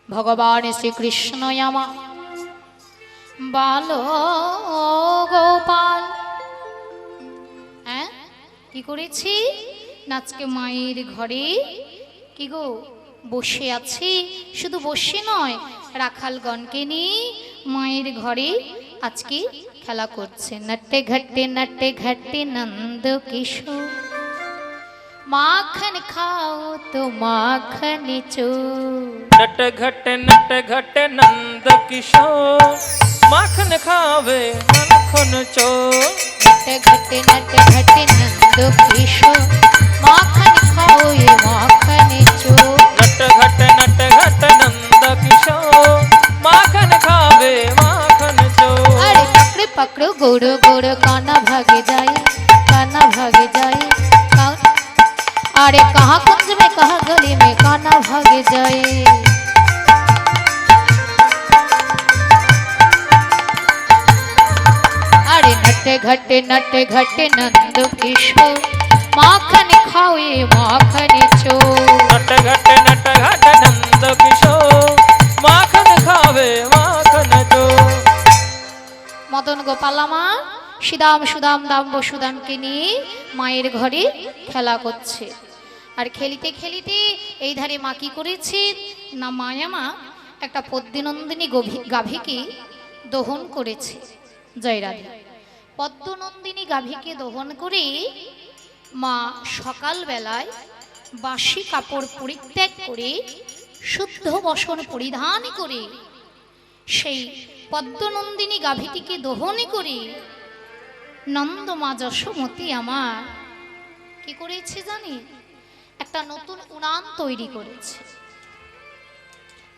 ভগবান শ্রীকৃষ্ণ আমার বাল গোপাল। হ্যাঁ কি করেছি? আজকে মায়ের ঘরে কি গো বসে আছি, শুধু বসে নয় রাখালগণকে নিয়ে মায়ের ঘরে আজকে খেলা করছে। নটে ঘটে নন্দ কিশোর, মাখন খাও তো মাখন চো। नट घट नंद किशोर, माखन खावे माखन चो। नट घट नंद किशोर, माखन खाओ ये माखन चो। नट घट नंद किशोर, माखन खावे माखन चो। अरे पकड़ो पकड़ो गोड़ गोड़ काना भागे जाए, काना भागे जाए। अरे कहाँ कुंज में कहाँ गली में काना भागे जाए। अरे नट घटे नंद किशोर, माखन खाओ ये माखन चो। नट घट नंद किशोर, माखन खावे माखन चो। মদন গোপাল আমার সুদাম সুদাম দাম বসুদামকে নিয়ে মায়ের ঘরে খেলা করছে। আর খেলিতে খেলিতে এই ধারে মা কি করেছে না, মায়ামা একটা পদ্মনন্দিনী গাভীকে দহন করেছে। জয় রাধে। পদ্মনন্দিনী গাভীকে দহন করে মা সকালবেলায় বাসি কাপড় পরিত্যাগ করে শুদ্ধ বসন পরিধান করে সেই পদ্মনন্দিনী গাভীটিকে দহন করে নন্দমা যশোমতী আমার কি করেছে জানি, একটা নতুন উনান তৈরি করেছে।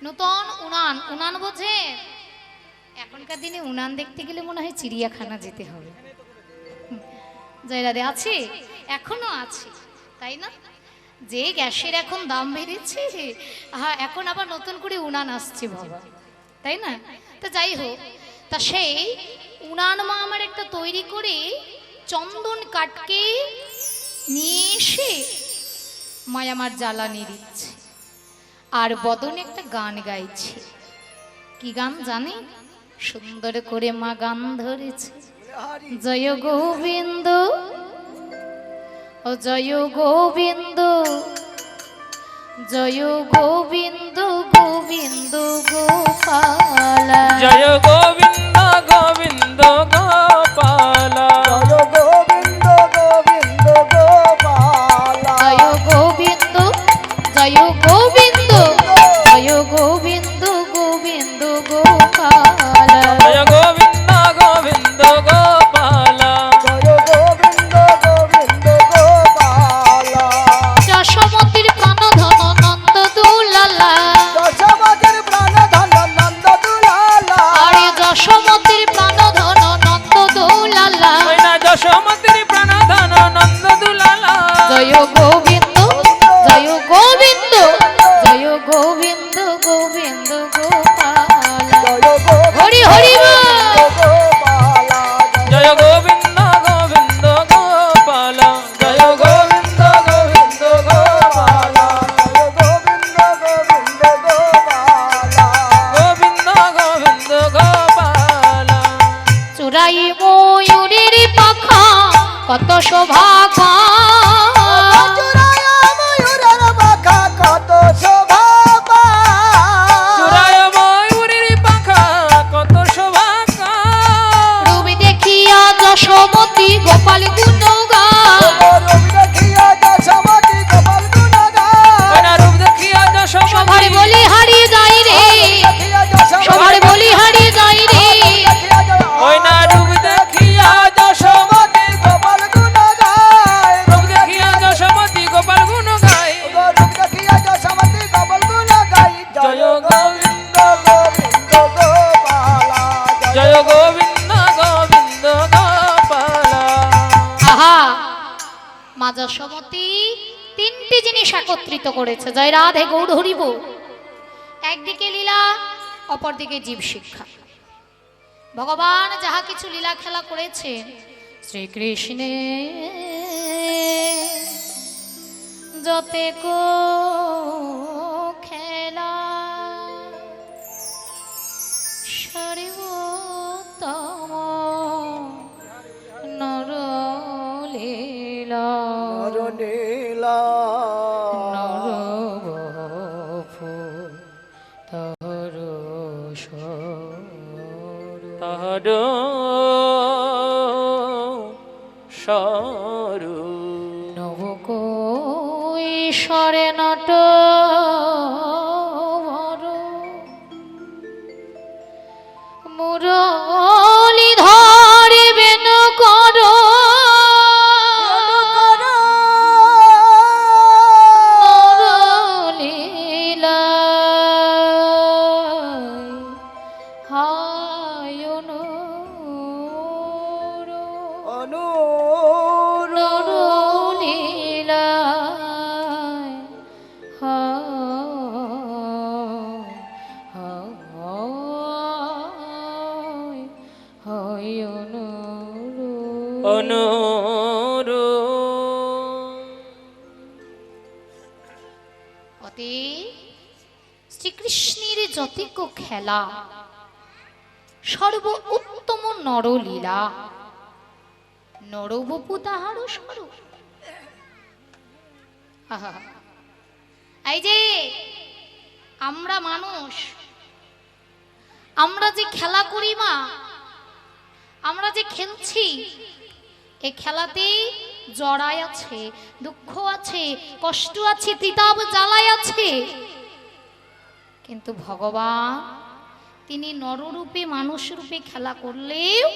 নতুন উনান, উনান বোঝে? এখনকার দিনে উনান দেখতে গেলে মনে হয় চিড়িয়াখানা যেতে হবে। জয়রাধে আছে, এখনো আছে তাই না? যে গ্যাসের এখন দাম বেড়েছে, হ্যাঁ এখন আবার নতুন করে উনান আসছে বাবা, তাই না? তা যাই হোক, তা সেই উনান মা আমার একটা তৈরি করে চন্দন কাঠকে নিয়ে এসে মায় আমার জ্বালানি দিচ্ছে আর বদনে একটা গান গাইছে। কি গান জানি? সুন্দর করে মা গান ধরেছে, জয় গোবিন্দ ও জয় গোবিন্দ, জয় গোবিন্দ গোবিন্দ গোপাল। जय गोविंद गोविंद गोपाल। जय गोविंद गोविंद गोपाल। जय गोविंद जय गोविंद जय गोविंद गोविंद गोपाल। जय गोविंद गोविंद गोपाल। जय गोविंद गोविंद गोपाल। যশোমতির প্রাণধন নন্দ দুলালা, যশোমতির প্রাণধন নন্দ দুলালা। আরে যশোমতির প্রাণধন নন্দ দুলালা। যশোমতির প্রাণধন নন্দ দুলালা। জয় গোবিন্দ জয় গোবিন্দ জয় গোবিন্দ গোবিন্দ গোপাল। হরি হরি বল। গোপাল। जय गोविंद गोविंद गोपाल। जय गोविंद गोविंद गोपाल। जय गोविंद गोविंद गोपाल। गोविंद गोविंद गोपाल। চুরাই ময়ূরের পাখা কত শোভা পায়। চূড়ায় ময়ূরের পাখা কত শোভা পায়। চূড়ায় ময়ূরের পাখা কত শোভা পায়। রূপ দেখিয়া যশোমতী গোপাল গুণ গায়। রূপ দেখিয়া যশোমতী গোপাল গুণ গায়। রূপ দেখিয়া যশোমতী সবার বলি হারিয়ে যাই রে, দেখিয়া যশোমতী সবার বলি হারিয়ে যাই রে। দেখিয়া ওই না রূপ দেখিয়া যশোমতী গোপাল গুণ গায়। রূপ দেখিয়া যশোমতী গোপাল গুণ গায়। রূপ দেখিয়া যশোমতী গোপাল গুণ গায়। জয় গোবিন্দ গোবিন্দ গোপাল। জয় গোবিন্দ গোবিন্দ গোপাল। আহা, মা যশোমতী তিনটি জিনিস একত্রিত করেছে। জয় রাধে গৌর হরিব। একদিকে লীলা, অপরদিকে জীব শিক্ষা। ভগবান যাহা কিছু লীলা খেলা করেছেন শ্রীকৃষ্ণে যতে কো খেলা সর্বোত্তম নরলীলা নরনীলা নরবপু তহর তাহার সরু নবকৈশরে নট মুরলি ধরিবেন কর নরলীলা হায় অনুর নরলীলা অনুরু অতে শ্রীকৃষ্ণের যতিক খেলা সর্ব উত্তম নরলীলা নরবপু তাহার স্বরূপ। আহা, এই যে আমরা মানুষ, আমরা যে খেলা করি মা, আমরা যে খেলছি, এই খেলাতেই জড়াই আছে, দুঃখ আছে, কষ্ট আছে, তিতাব জ্বালাই আছে। কিন্তু ভগবান তিনি নররূপে মানুষ রূপে খেলা করলেও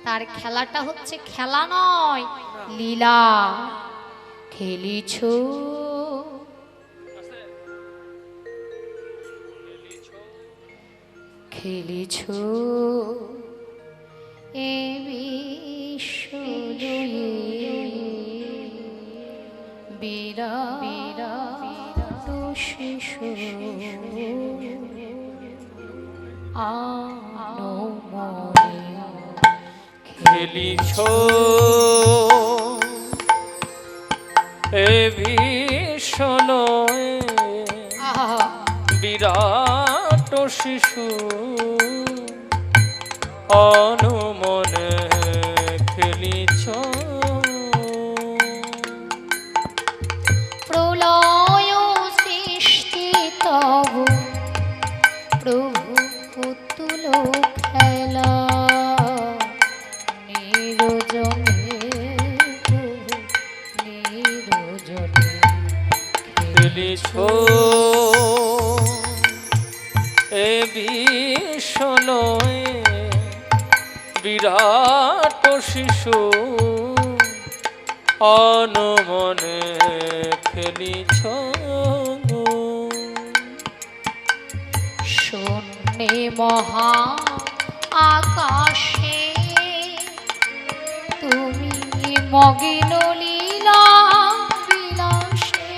তার খেলাটা হচ্ছে খেলা নয়, লীলা। খেলিছ খেলিছ এ বিশ্বজয়ে বিরাট শিশু আনমনে খেলিছ এ ভীষণ বিরাট শিশু অনুমনে খেলিছ প্রলয় সৃষ্টি তব প্রভু পুতুল খেলা নিরজনে প্রভু নিরজনে খেলিছ এ ভীষণ বিরাট শিশু অনুমনে খেলিছ শূন্যে মহা আকাশে তুমি মগিন লীলা বিলাসে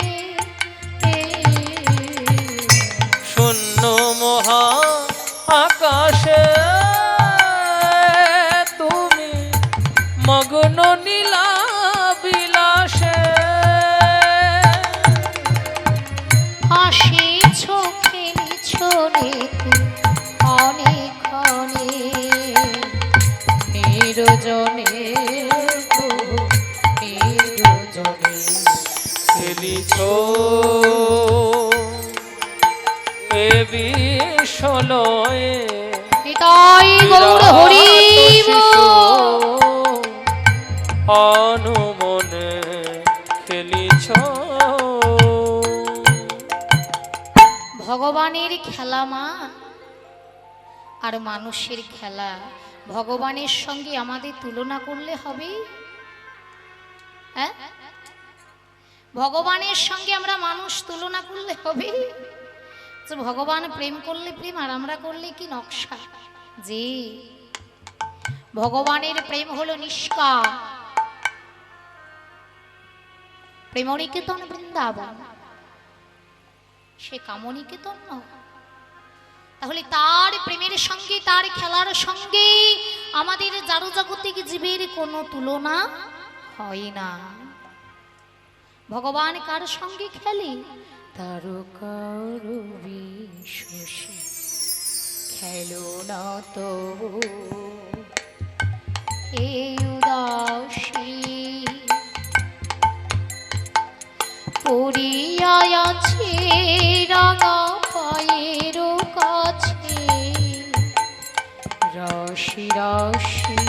শূন্য মহা আকাশে তুমি মগ্ন নীলা বিলাসে হাসিছ খেলিছ রেতু অনেকক্ষণে নিরজনে প্রভু নিরজনে খেলিছ এ বিশ্বলয়ে নিতাই গৌর হরি অনুমনে খেলিছ ভগবানের খেলা মা আর মানুষের খেলা, ভগবানের সঙ্গে আমাদের তুলনা করলে হবে? হ্যাঁ, ভগবানের সঙ্গে আমরা মানুষ তুলনা করলে হবে? যে ভগবান প্রেম করলে প্রেম আর আমরা করলে কি নকশা। যে ভগবানের প্রেম হলো নিষ্কাম, প্রেমনিকেতন বৃন্দাবন, সে কামনিকেতন নয়। তাহলে তার প্রেমের সঙ্গে তার খেলার সঙ্গে আমাদের জাগতিক জীবের কোনো তুলনা হয় না। ভগবান কার সঙ্গে খেলে? তারকার বিশ্বসী না তো এই উদাসী পড়িয়া আছে রাঙা পায়ের কাছে রাশি রাশি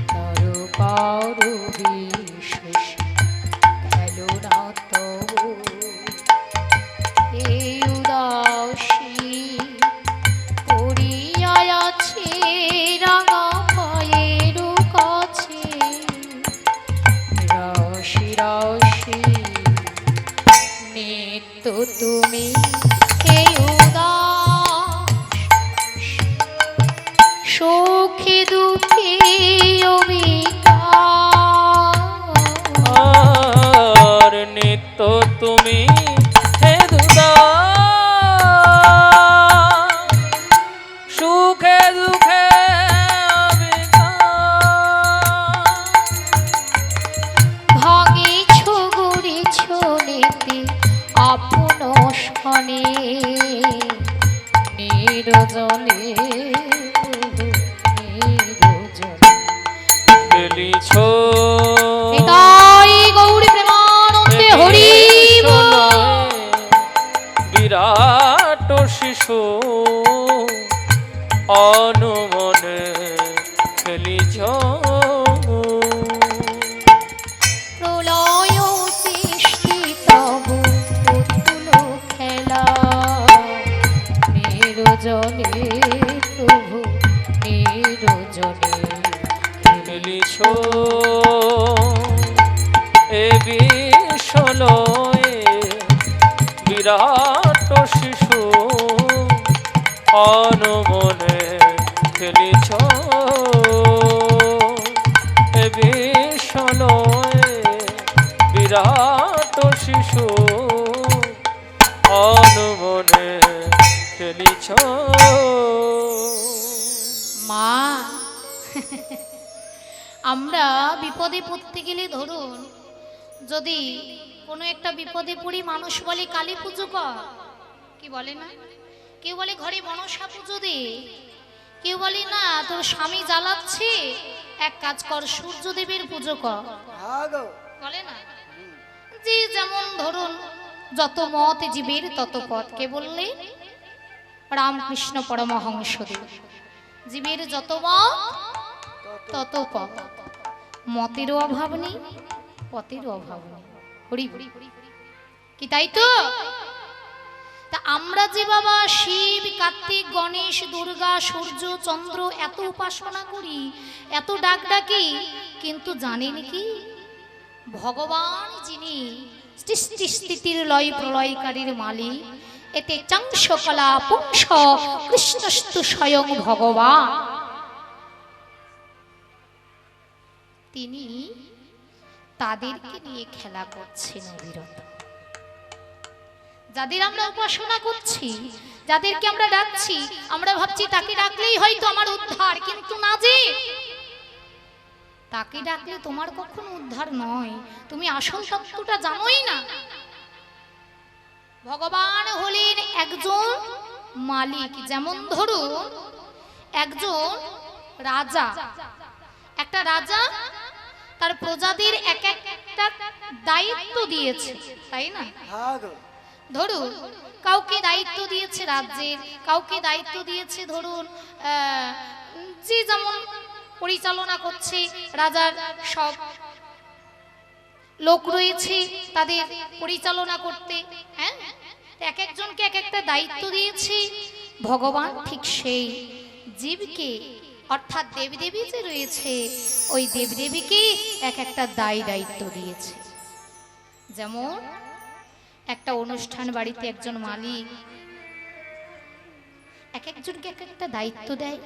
তারকার বিশেষ খেলো না তো এই উদাসী পড়িয়া আছে রাঙা পায়ের কাছে রাশি রাশি নিত্য তুমি এই উদাস সুখে দুঃখে আর নিত্য তুমি হে দুদা সুখে দুঃখে ভাঙিছ গড়িছ নীতি আপন শনে নিরজনে খেলিছ নিতাই গৌরী প্রেমানন্দে হরি বল। বিরাট শিশু অনুমনে খেলিছ প্রলয় সৃষ্টি তবু পুতুল খেলা নিরজনে প্রভু নিরজনে খেলিছ এ বিশ্বলয়ে বিরাট শিশু অনুমনে খেলিছ এ বিশ্বলয়ে বিরাট শিশু অনুমনে খেলিছ মা আমরা বিপদে পড়তে গেলে ধরুন যদি কোনো একটা বিপদে পড়ি মানুষ বলে কালী পুজো কর, কি বলে না, কেউ বলে ঘরে মনসা পুজো দে, কেউ বলে না তোর স্বামী জ্বালাচ্ছে এক কাজ কর সূর্যদেবের পুজো কর, বলে না। যে যেমন ধরুন যত মত জীবের তত পথ, কে বললে রামকৃষ্ণ পরমহংসদেব, জীবের যত মত তত পথ, মতেরও অভাব নেই পথেরও অভাব নেই, হরি হরি কি তাই তো। তা আমরা যে বাবা শিব কার্তিক গণেশ দুর্গা সূর্য চন্দ্র এত উপাসনা করি এত ডাক ডাকি, কিন্তু জানেন কি ভগবান যিনি সৃষ্টি স্থিতির লয় প্রলয়কারীর মালিক, এতে চাংশ কলা পুংস কৃষ্ণস্তু স্বয়ং ভগবান, তিনি তাদেরকে নিয়ে খেলা করছেন অবিরত। যাদের আমরা উপাসনা করছি, যাদেরকে আমরা ডাকছি, আমরা ভাবছি তাকে ডাকলেই হয়তো আমার উদ্ধার, কিন্তু না, যে তাকে ডাকলে তোমার কখনো উদ্ধার নয়, তুমি আসল তত্ত্বটা জানোই না। ভগবান হলেন একজন মালিক, যেমন ধরুন একজন রাজা, একটা রাজা তার প্রজাদের এক একটা দায়িত্ব দিয়েছে, তাই না। ধরুন কাউকে দায়িত্ব দিয়েছে রাজ্যের, কাউকে দায়িত্ব দিয়েছে ধরুন যে যেমন পরিচালনা করছে রাজার সব লোক রয়েছে তাদের পরিচালনা করতে, হ্যাঁ, এক একজনকে এক একটা দায়িত্ব দিয়েছে। ভগবান ঠিক সেই জীবকে অর্থাৎ দেবদেবী যে রয়েছে ওই দেবদেবীকে এক একটা দায়িত্ব দিয়েছে। যেমন একটা অনুষ্ঠান বাড়িতে একজন মালিক এক একজনকে এক একটা দায়িত্ব দেয়,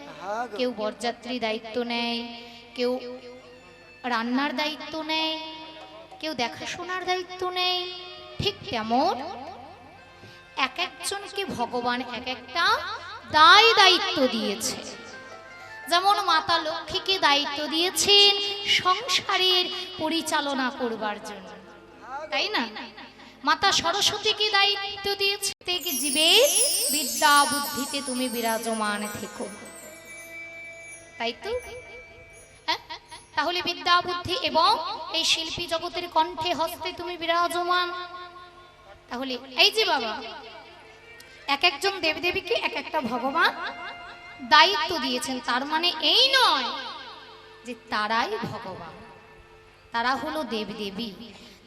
কেউ বরযাত্রী দায়িত্ব নেয়, কেউ রান্নার দায়িত্ব নেয়, কেউ দেখাশোনার দায়িত্ব নেয়। ঠিক তেমন এক একজনকে ভগবান এক একটা দায়িত্ব দিয়েছে। যেমন মাতা লক্ষ্মীকে দায়িত্ব দিয়েছেন সংসারের পরিচালনা করবার জন্য, তাই না। মাতা সরস্বতীকে দায়িত্ব দিয়েছে থেকে জীবে বিদ্যা বুদ্ধিতে তুমি বিরাজমান থেকো, তাই তো? হ্যাঁ? তাহলে বিদ্যা বুদ্ধি এবং এই শিল্পী জগতের কণ্ঠে হস্তে তুমি বিরাজমান। তাহলে এই যে বাবা, এক একজন দেবদেবীকে এক একটা ভগবান দায়িত্ব দিয়েছেন, তার মানে এই নয় যে তারাই ভগবান, তারা হলো দেবদেবী।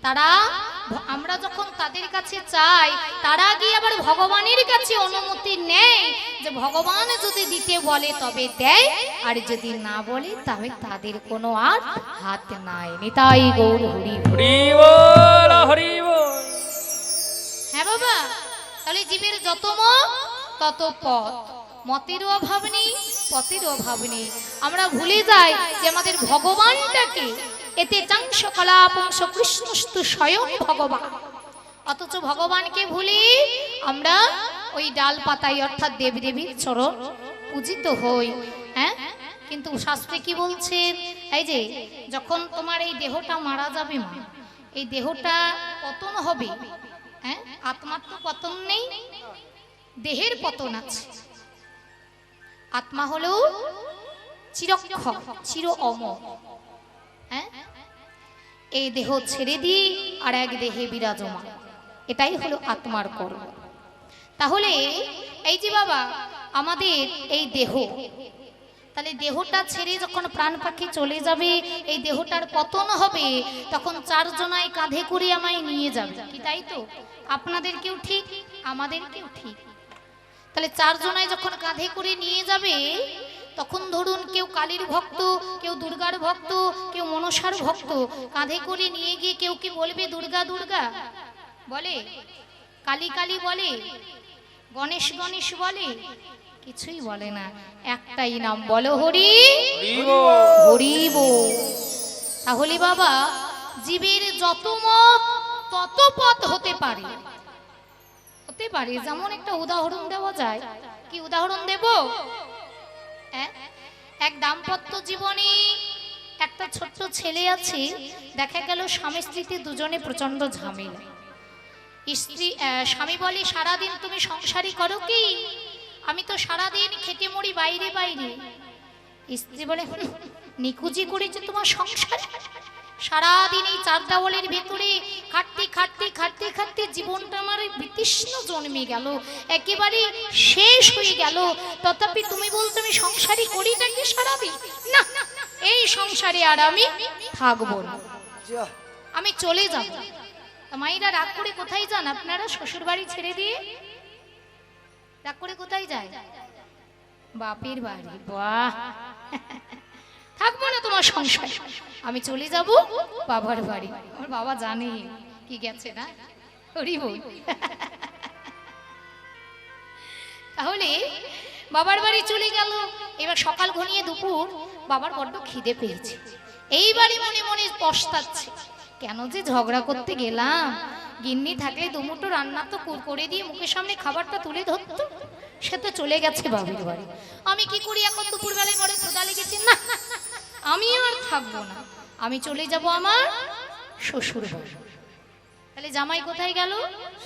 তারা, আমরা যখন তাদের কাছে চাই, তারা গিয়ে আবার ভগবানের কাছে অনুমতি নেয় যে ভগবান যদি দিতে বলে তবে দেয়, আর যদি না বলে তবে তাদের কোনো আর হাত নাই। নিতাই গৌর হরি হরি বল, হরি বল। হ্যাঁ বাবা, তাহলে জীবের যত মত তত পথ, মতেরও অভাব নেই, পথেরও অভাব নেই। আমরা ভুলে যাই যে আমাদের ভগবানটাকে, এতে চাংশ কলাপংশ কৃষ্ণস্তু স্বয়ং ভগবান, অথচ ভগবানকে ভুলি আমরা ওই ডাল পাতাই অর্থাৎ দেবদেবীর চরণ পূজিত হই। হ্যাঁ, কিন্তু শাস্ত্রে কি বলছে, এই যে যখন তোমার এই দেহটা মারা যাবে মা, এই দেহটা পতন হবে, হ্যাঁ, আত্মার তো পতন নেই, দেহের পতন আছে। আত্মা হলো চিরক্ষর, চির অমর। হ্যাঁ, এই দেহ ছেড়ে দিয়ে আর এক দেহে বিরাজমান, এটাই হলো আত্মার কর্ম। তাহলে এই যে বাবা আমাদের এই দেহ, তাহলে দেহটা ছেড়ে যখন প্রাণ পাখি চলে যাবে, এই দেহটার পতন হবে, তখন চারজনায় কাঁধে করে আমায় নিয়ে যাবে, কি তাই তো? আপনাদেরকেও ঠিক, আমাদেরকেও ঠিক। তাহলে চারজনায় যখন কাঁধে করে নিয়ে যাবে, তখন ধরুন কেউ কালীর ভক্ত, কেউ দুর্গার ভক্ত, কেউ মনসার ভক্ত, কাঁধে করে নিয়ে গিয়ে কেউ কি বলবে দুর্গা দুর্গা বলে, কালী কালী বলে, গণেশ গণেশ বলে? কিছুই বলে না, একটাই নাম বলো, হরি হরি বল। তাহলে বাবা জীবের যত মত তত পথ হতে পারে, হতে পারে। যেমন একটা উদাহরণ দেওয়া যায়, কি উদাহরণ দেব? এক দাম্পত্য জীবনে একটা ছোট্ট ছেলে আছে, দেখা গেল স্বামী স্ত্রীতে দুজনে প্রচন্ড ঝামেলা। স্বামী বলে সারাদিন তুমি সংসারই করো কি, আমি তো সারাদিন খেটে মরি বাইরে বাইরে। স্ত্রী বলে নিকুজি করেছে তোমার সংসার, সারাদিন এই চার দেওয়ালের ভেতরে খাটতে খাটতে খাটতে খাটতে জীবনটা আমার বিতৃষ্ণ জন্মে গেল, একেবারে শেষ হয়ে গেল, তথাপি তুমি বলছো আমি সংসারই করিটা কি সারাদিন? না, এই সংসারে আর আমি থাকবো না, আমি চলে যাব। মায়েরা রাগ করে কোথায় যান আপনারা? শ্বশুর বাড়ি ছেড়ে দিয়ে রাগ করে কোথায় যায়? বাপের বাড়ি। বাহ, থাকবো না তোমার সংসার, আমি চলে যাব বাবার বাড়ি। আমার বাবা জানে কি গেছে না, হরি বল। তাহলে বাবার বাড়ি চলে গেল। এবার সকাল ঘনিয়ে দুপুর, বাবার বড্ড খিদে পেয়েছে, এইবারই মনে মনে পস্তাচ্ছে, কেন যে ঝগড়া করতে গেলাম, গিন্নি থাকলে দুমুটো রান্না তো করে দিয়ে মুখের সামনে খাবারটা তুলে ধরতো, সে তো চলে গেছে বাবার বাড়ি, আমি কি করি এখন? দুপুর বেলায় বড় ক্ষুধা লেগেছে, না আমি আর থাকবো না, আমি চলে যাব আমার শ্বশুর বাড়ি। তাহলে জামাই কোথায় গেল?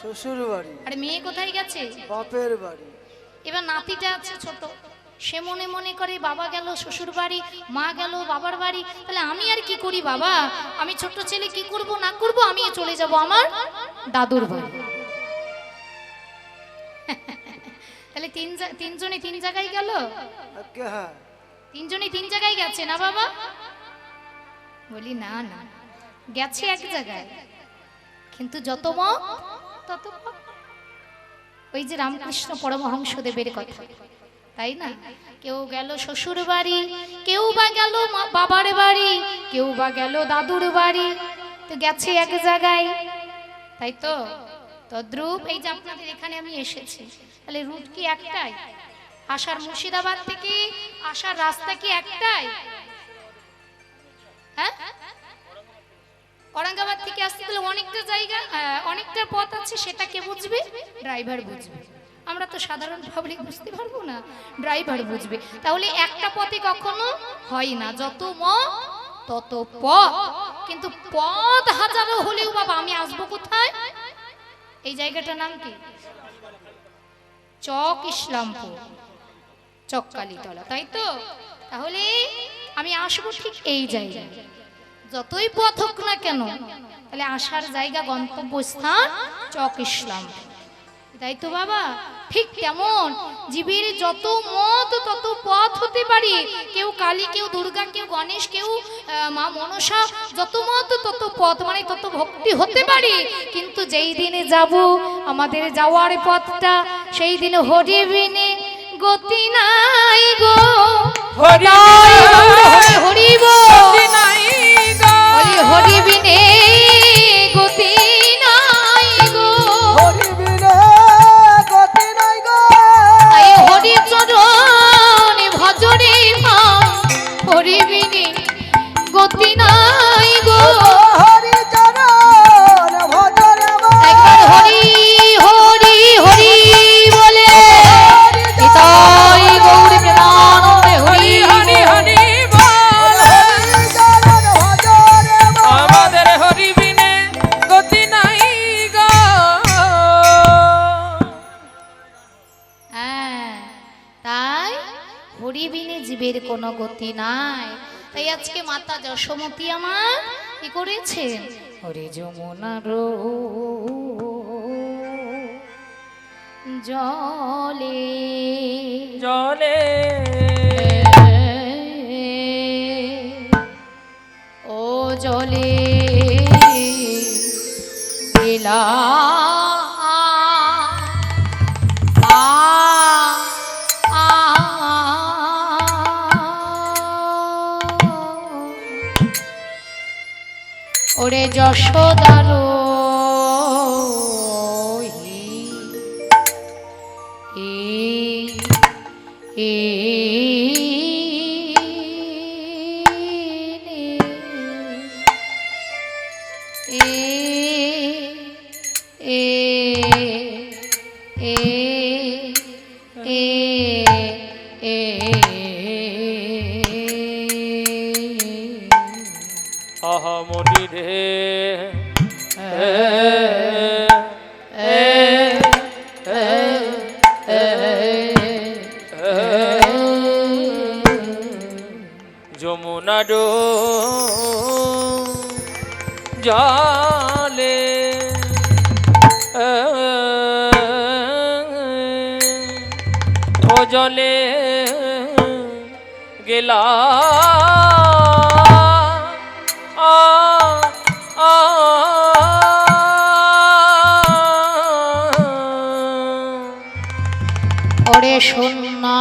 শ্বশুর বাড়ি। আর মেয়ে কোথায় গেছে? বাপের বাড়ি। এবার নাতিটা আছে ছোট, সে মনে মনে করে বাবা গেল শ্বশুর বাড়ি, মা গেল বাবার বাড়ি, তাহলে আমি আর কি করি বাবা? আমি ছোট ছেলে কি করব না করব, আমি চলে যাব আমার দাদুর বাড়ি। তাহলে তিনজনে তিন জায়গায় গেল, তিনজনে তিন জায়গায় গেছে না বাবা? বলি না না, গেছে এক জায়গায়, কিন্তু যত মত তত পথ। ওই যে রামকৃষ্ণ পরমহংসদেবের কথা, তাই না? কেউ গেল শ্বশুর বাড়ি, কেউ বা গেল বাবার বাড়ি, কেউ বা গেল দাদুর বাড়ি, তো গেছে এক জায়গায়, তাই তো? তদ্রূপ এই যে আপনাদের এখানে আমি এসেছি, তাহলে রুট কি একটাই? আসার মুর্শিদাবাদ থেকে আসার রাস্তা কি একটাই? হ্যাঁ, औरंगाबाद থেকে আসতে গেলে অনেকটা জায়গা, অনেকটা পথ আছে, সেটা কে বুঝবে? ড্রাইভার বুঝবে, আমরা তো সাধারণ পাবলিক বুঝতে পারবো না, ড্রাইভার বুঝবে। তাহলে একটা পথে কখনো হয় না, যত মত তত পথ। কিন্তু পথ হাজারো হলেও বাবা আমি আসবো কোথায়? এই জায়গাটার নাম কি? চক ইসলামপুর, চককালীতলা, তাই তো? তাহলে আমি আসবো ঠিক এই জায়গায়, যতই পথ হোক না কেন, তাহলে আসার জায়গা গন্তব্যস্থান চক ইসলামপুর, তাই তো বাবা? ঠিক তেমন জীবের যত মত তত পথ হতে পারে, কেউ কালী, কেউ দুর্গা, কেউ গণেশ, কেউ মা মনসা, যত মত তত পথ, মানে তত ভক্তি হতে পারে। কিন্তু যেই দিনে যাব আমাদের যাওয়ার পথটা, সেই দিনে হরি বিনে গতি নাই গো, হরি হরি গতি নাই গো, হরি বিনে গতি নাই গো, হরি বিনে গতি নাই গো, আই হরি চরণ ভজরে ভাই, হরি বিনে গতি নাই গো। হরি চরণ ভজরে একবার হরি হরি হরি বলে নিতাই গৌর প্রেমানন্দে হরি হরি হরি বল। হরি চরণ ভজরে আমাদের হরি বিনে গতি নাই গো। হ্যাঁ, তাই হরি বিনে জীবের কোনো গতি নাই। তাই আজকে মাতা যশোমতী আমার কি করেছে? হরি যমুনার জলে জলে ও জলে এলা ওরে যশোদার আহামনি রে যমুনার জলে ও জলে গেলা ওরে সোনা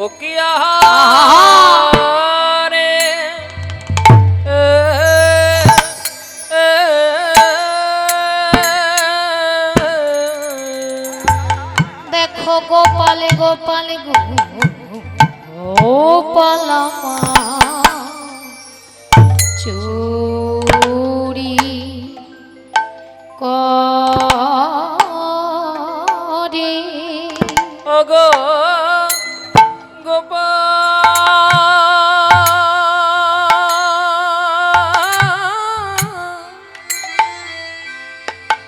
ওকিয়া রে দেখো গোপাল গোপাল গোপাল চুরি করে ওগো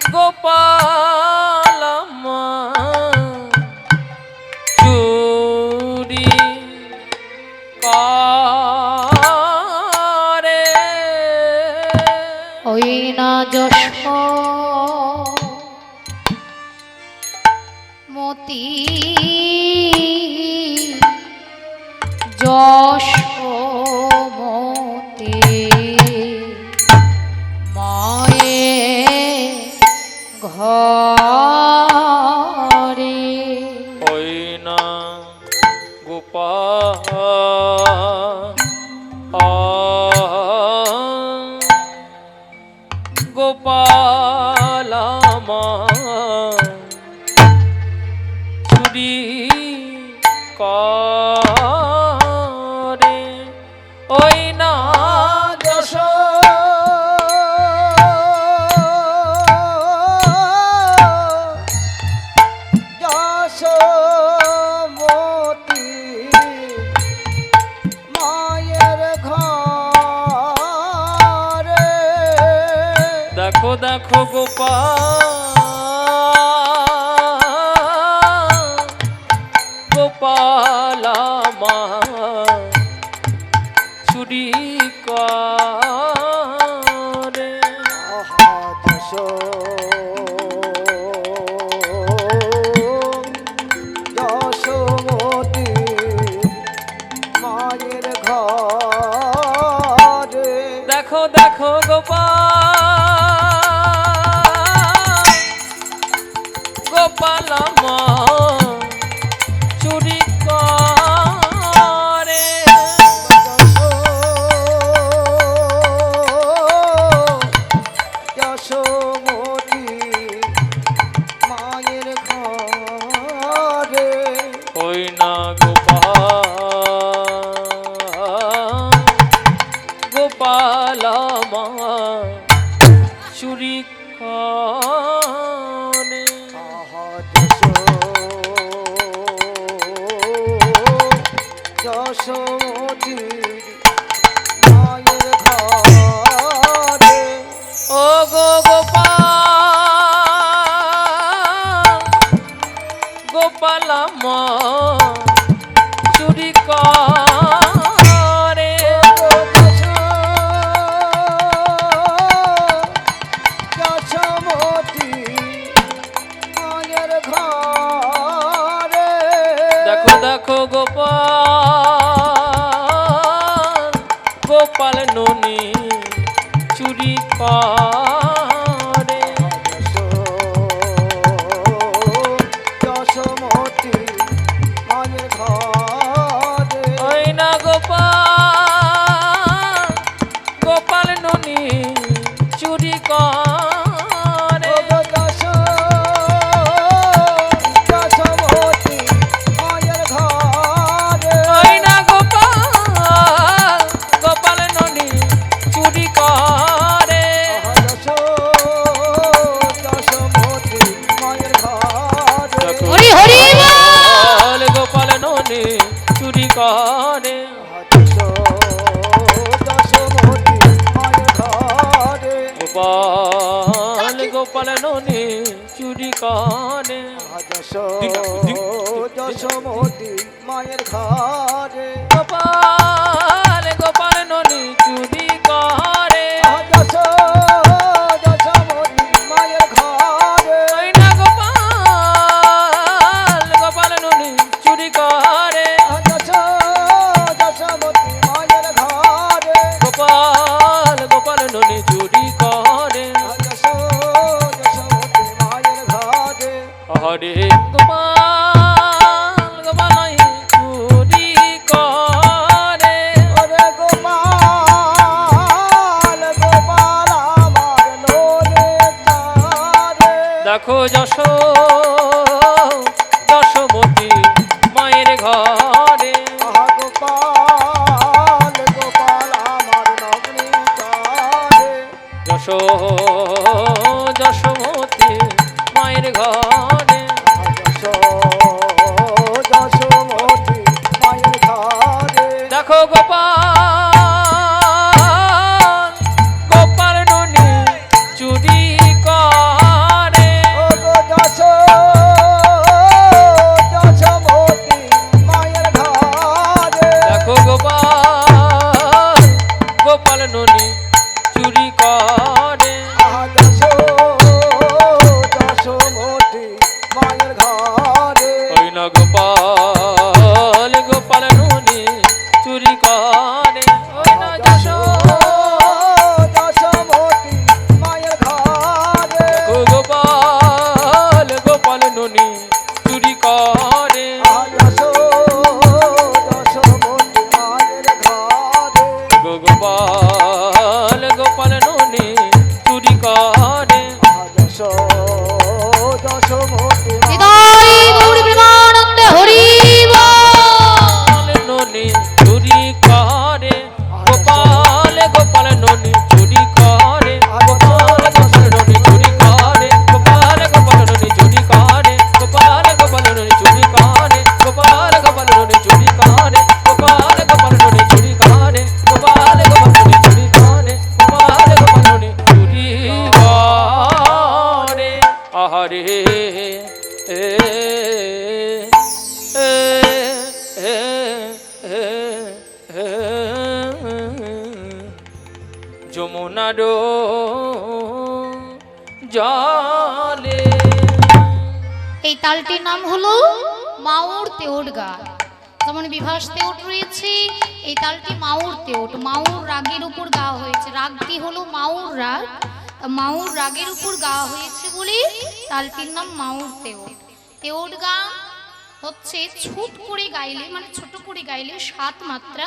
গোপাল চুরি করে ওই না যশ মতি যশোমতি মায়ে ঘরে ওই না গোপাল গোপাল চুরি করে ওই না যশো যশোমতী মায়ের ঘরে দেখো দেখো গোপালা মা চুরি করে। আহা যশোমতী মায়ের ঘরে দেখো দেখো গোপালা মা চুরি করে। যশোমতী মায়ের ঘরে ওই না গোপালা মা চুরি করে। আহা যশোমতী মায়ের ঘরে ও গোপালা মা চুরি করে। যশোমতী মায়ের ঘরে দেখো দেখো গোপাল ননি চুরি করে। যশোমতী মায়ের ঘরে ওই না গোপাল ননি চুরি করে। যশোমতী মায়ের ঘরে ওই না গোপাল ননি চুরি করে। যশোমতী মায়ের ঘরে হরি হরি গোপাল ননি চুরি করে। যশোমতী মায়ের ঘরে গোপাল ননি চুরি করে। যশোমতী মায়ের ঘরে গোপাল ননি চুরি করে। যশোমতী মায়ের ঘরে ওই না গোপাল ননি চুরি করে। যশোমতী মায়ের ঘরে গোপাল ননি চুরি করে। যশোমতী মায়ের ঘরে হরে গোপাল ননি চুরি করে। ওরে গোপাল গোপাল আমার লোলে তারে দেখো যশোমতী মায়ের ঘরে আহা গোপাল গোপাল আমার নগ্নি তারে যশোমতী মায়ের ঘরে যশোমতী মায়ের ঘরে দেখো গোপাল ননি চুরি করে। ও গো যশোমতী মায়ের ঘরে দেখো গোপাল ননি চুরি করে। আহা যশোমতী মায়ের ঘরে ওই না গোপাল ননি চুরি করে। ওই না যশোমতী মায়ের ঘরে গোপাল ননি চুরি করে। আহা যশোমতী মায়ের ঘরে গোপাল ননি চুরি করে। আহা যশোমতী হৃদয় গৌরী প্রেমানন্দে হরি বল। ননি চুরি করে। গোপাল ননি চুরি করে। গোপাল ননি চুরি করে। গোপাল ননি চুরি করে। গোপাল ননি চুরি এ এ এ এ যমুনার জলে। এই তালটির নাম হলো মাউর তেওট গান। যেমন বিভাস তেওট রয়েছে, এই তালটি মাউর তেওট, মাউর রাগের উপর গাওয়া হয়েছে। রাগটি হলো মাউর রাগ, মাউর রাগের উপর গাওয়া হয়েছে বলে তালটির নাম মাউর তেওট। তেওট গান হচ্ছে ছোট করে গাইলে, মানে ছোট করে গাইলে 7 মাত্রা,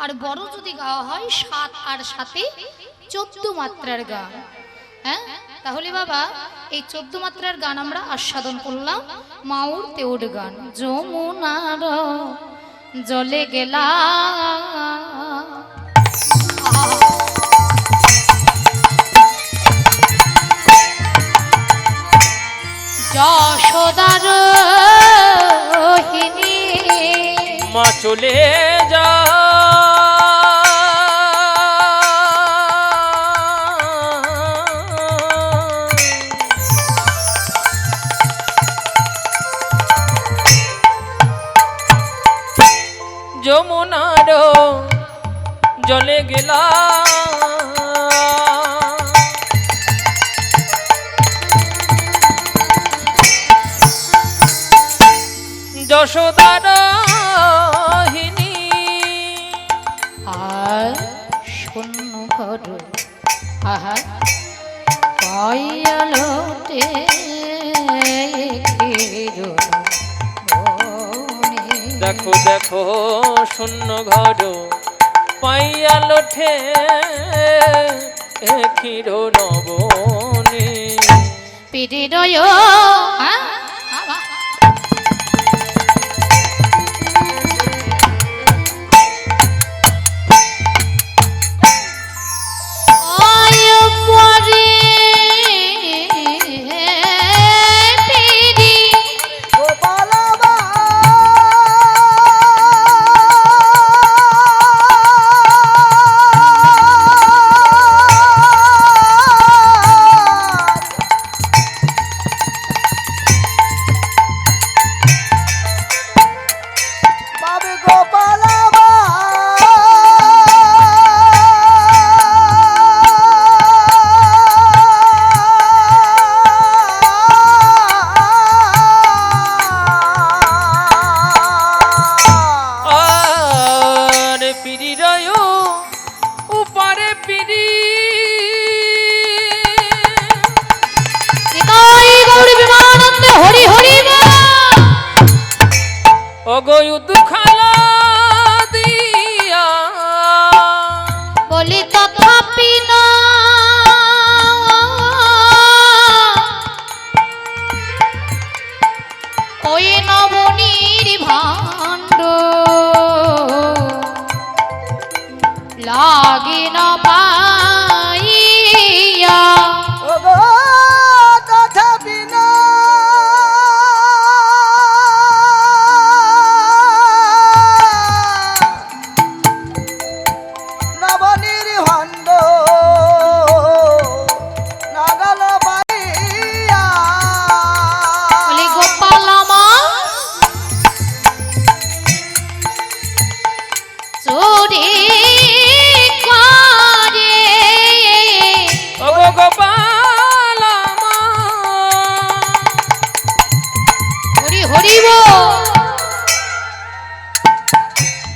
আর বড় যদি গাওয়া হয় 7 আর 7 14 মাত্রার গান। হ্যাঁ, তাহলে বাবা এই 14 মাত্রার গান আমরা আস্বাদন করলাম। মাউর তেওট গান। যমুনার জলে গেলা যশোদার রোহিণী মা চলে যা যমুনার জলে গেলা যশোদার রোহিণী আর শূন্য ঘর আহা পাইয়ালোটে দেখো দেখো শূন্য ঘর পাইয়া লোঠে ক্ষীর নবনে। পিড়িরয় দুখালা দিয়া বলি তথাপি না ওই নবনীর ভাণ্ড লাগি না পাইয়া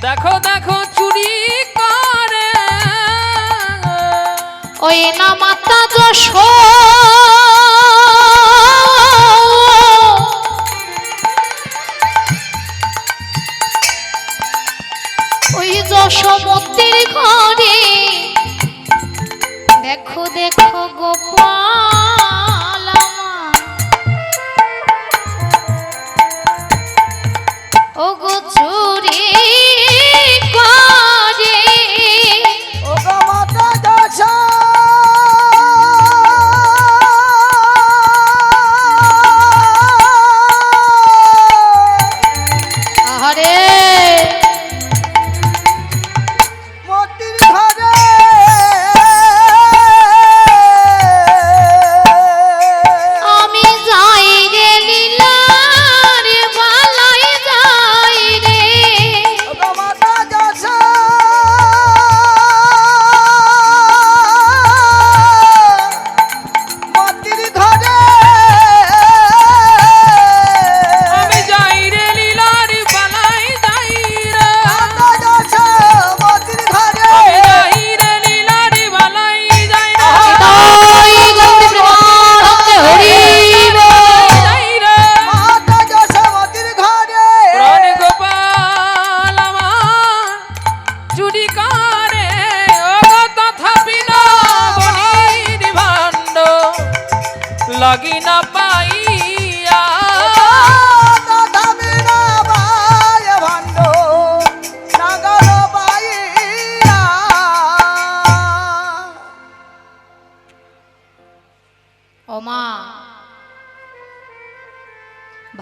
দেখো দেখো চুরি করে ওই না মাতা যশ ওই যশোমতির ঘরে দেখো দেখো গোপাল ও গো চুরি করে ও গো মাতা যশো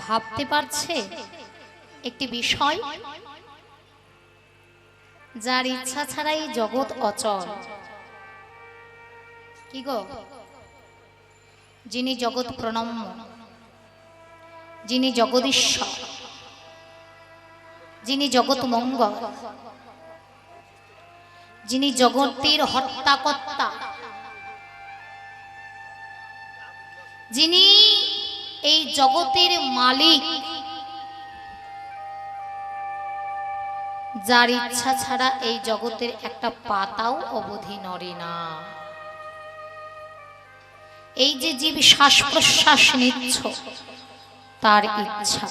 ভাবতে পারছে একটি বিষয়, যার ইচ্ছা ছাড়াই জগৎ অচল। কি গো? যিনি জগৎ প্রণম্য, যিনি জগদীশ্বর, যিনি জগৎ মঙ্গল, যিনি জগতের হর্তাকর্তা, যিনি এই জগতের মালিক, যার ইচ্ছা ছাড়া এই জগতের একটা পাতাও অবধি নড়ে না। এই যে জীব শ্বাস প্রশ্বাস নিচ্ছ, তার ইচ্ছা।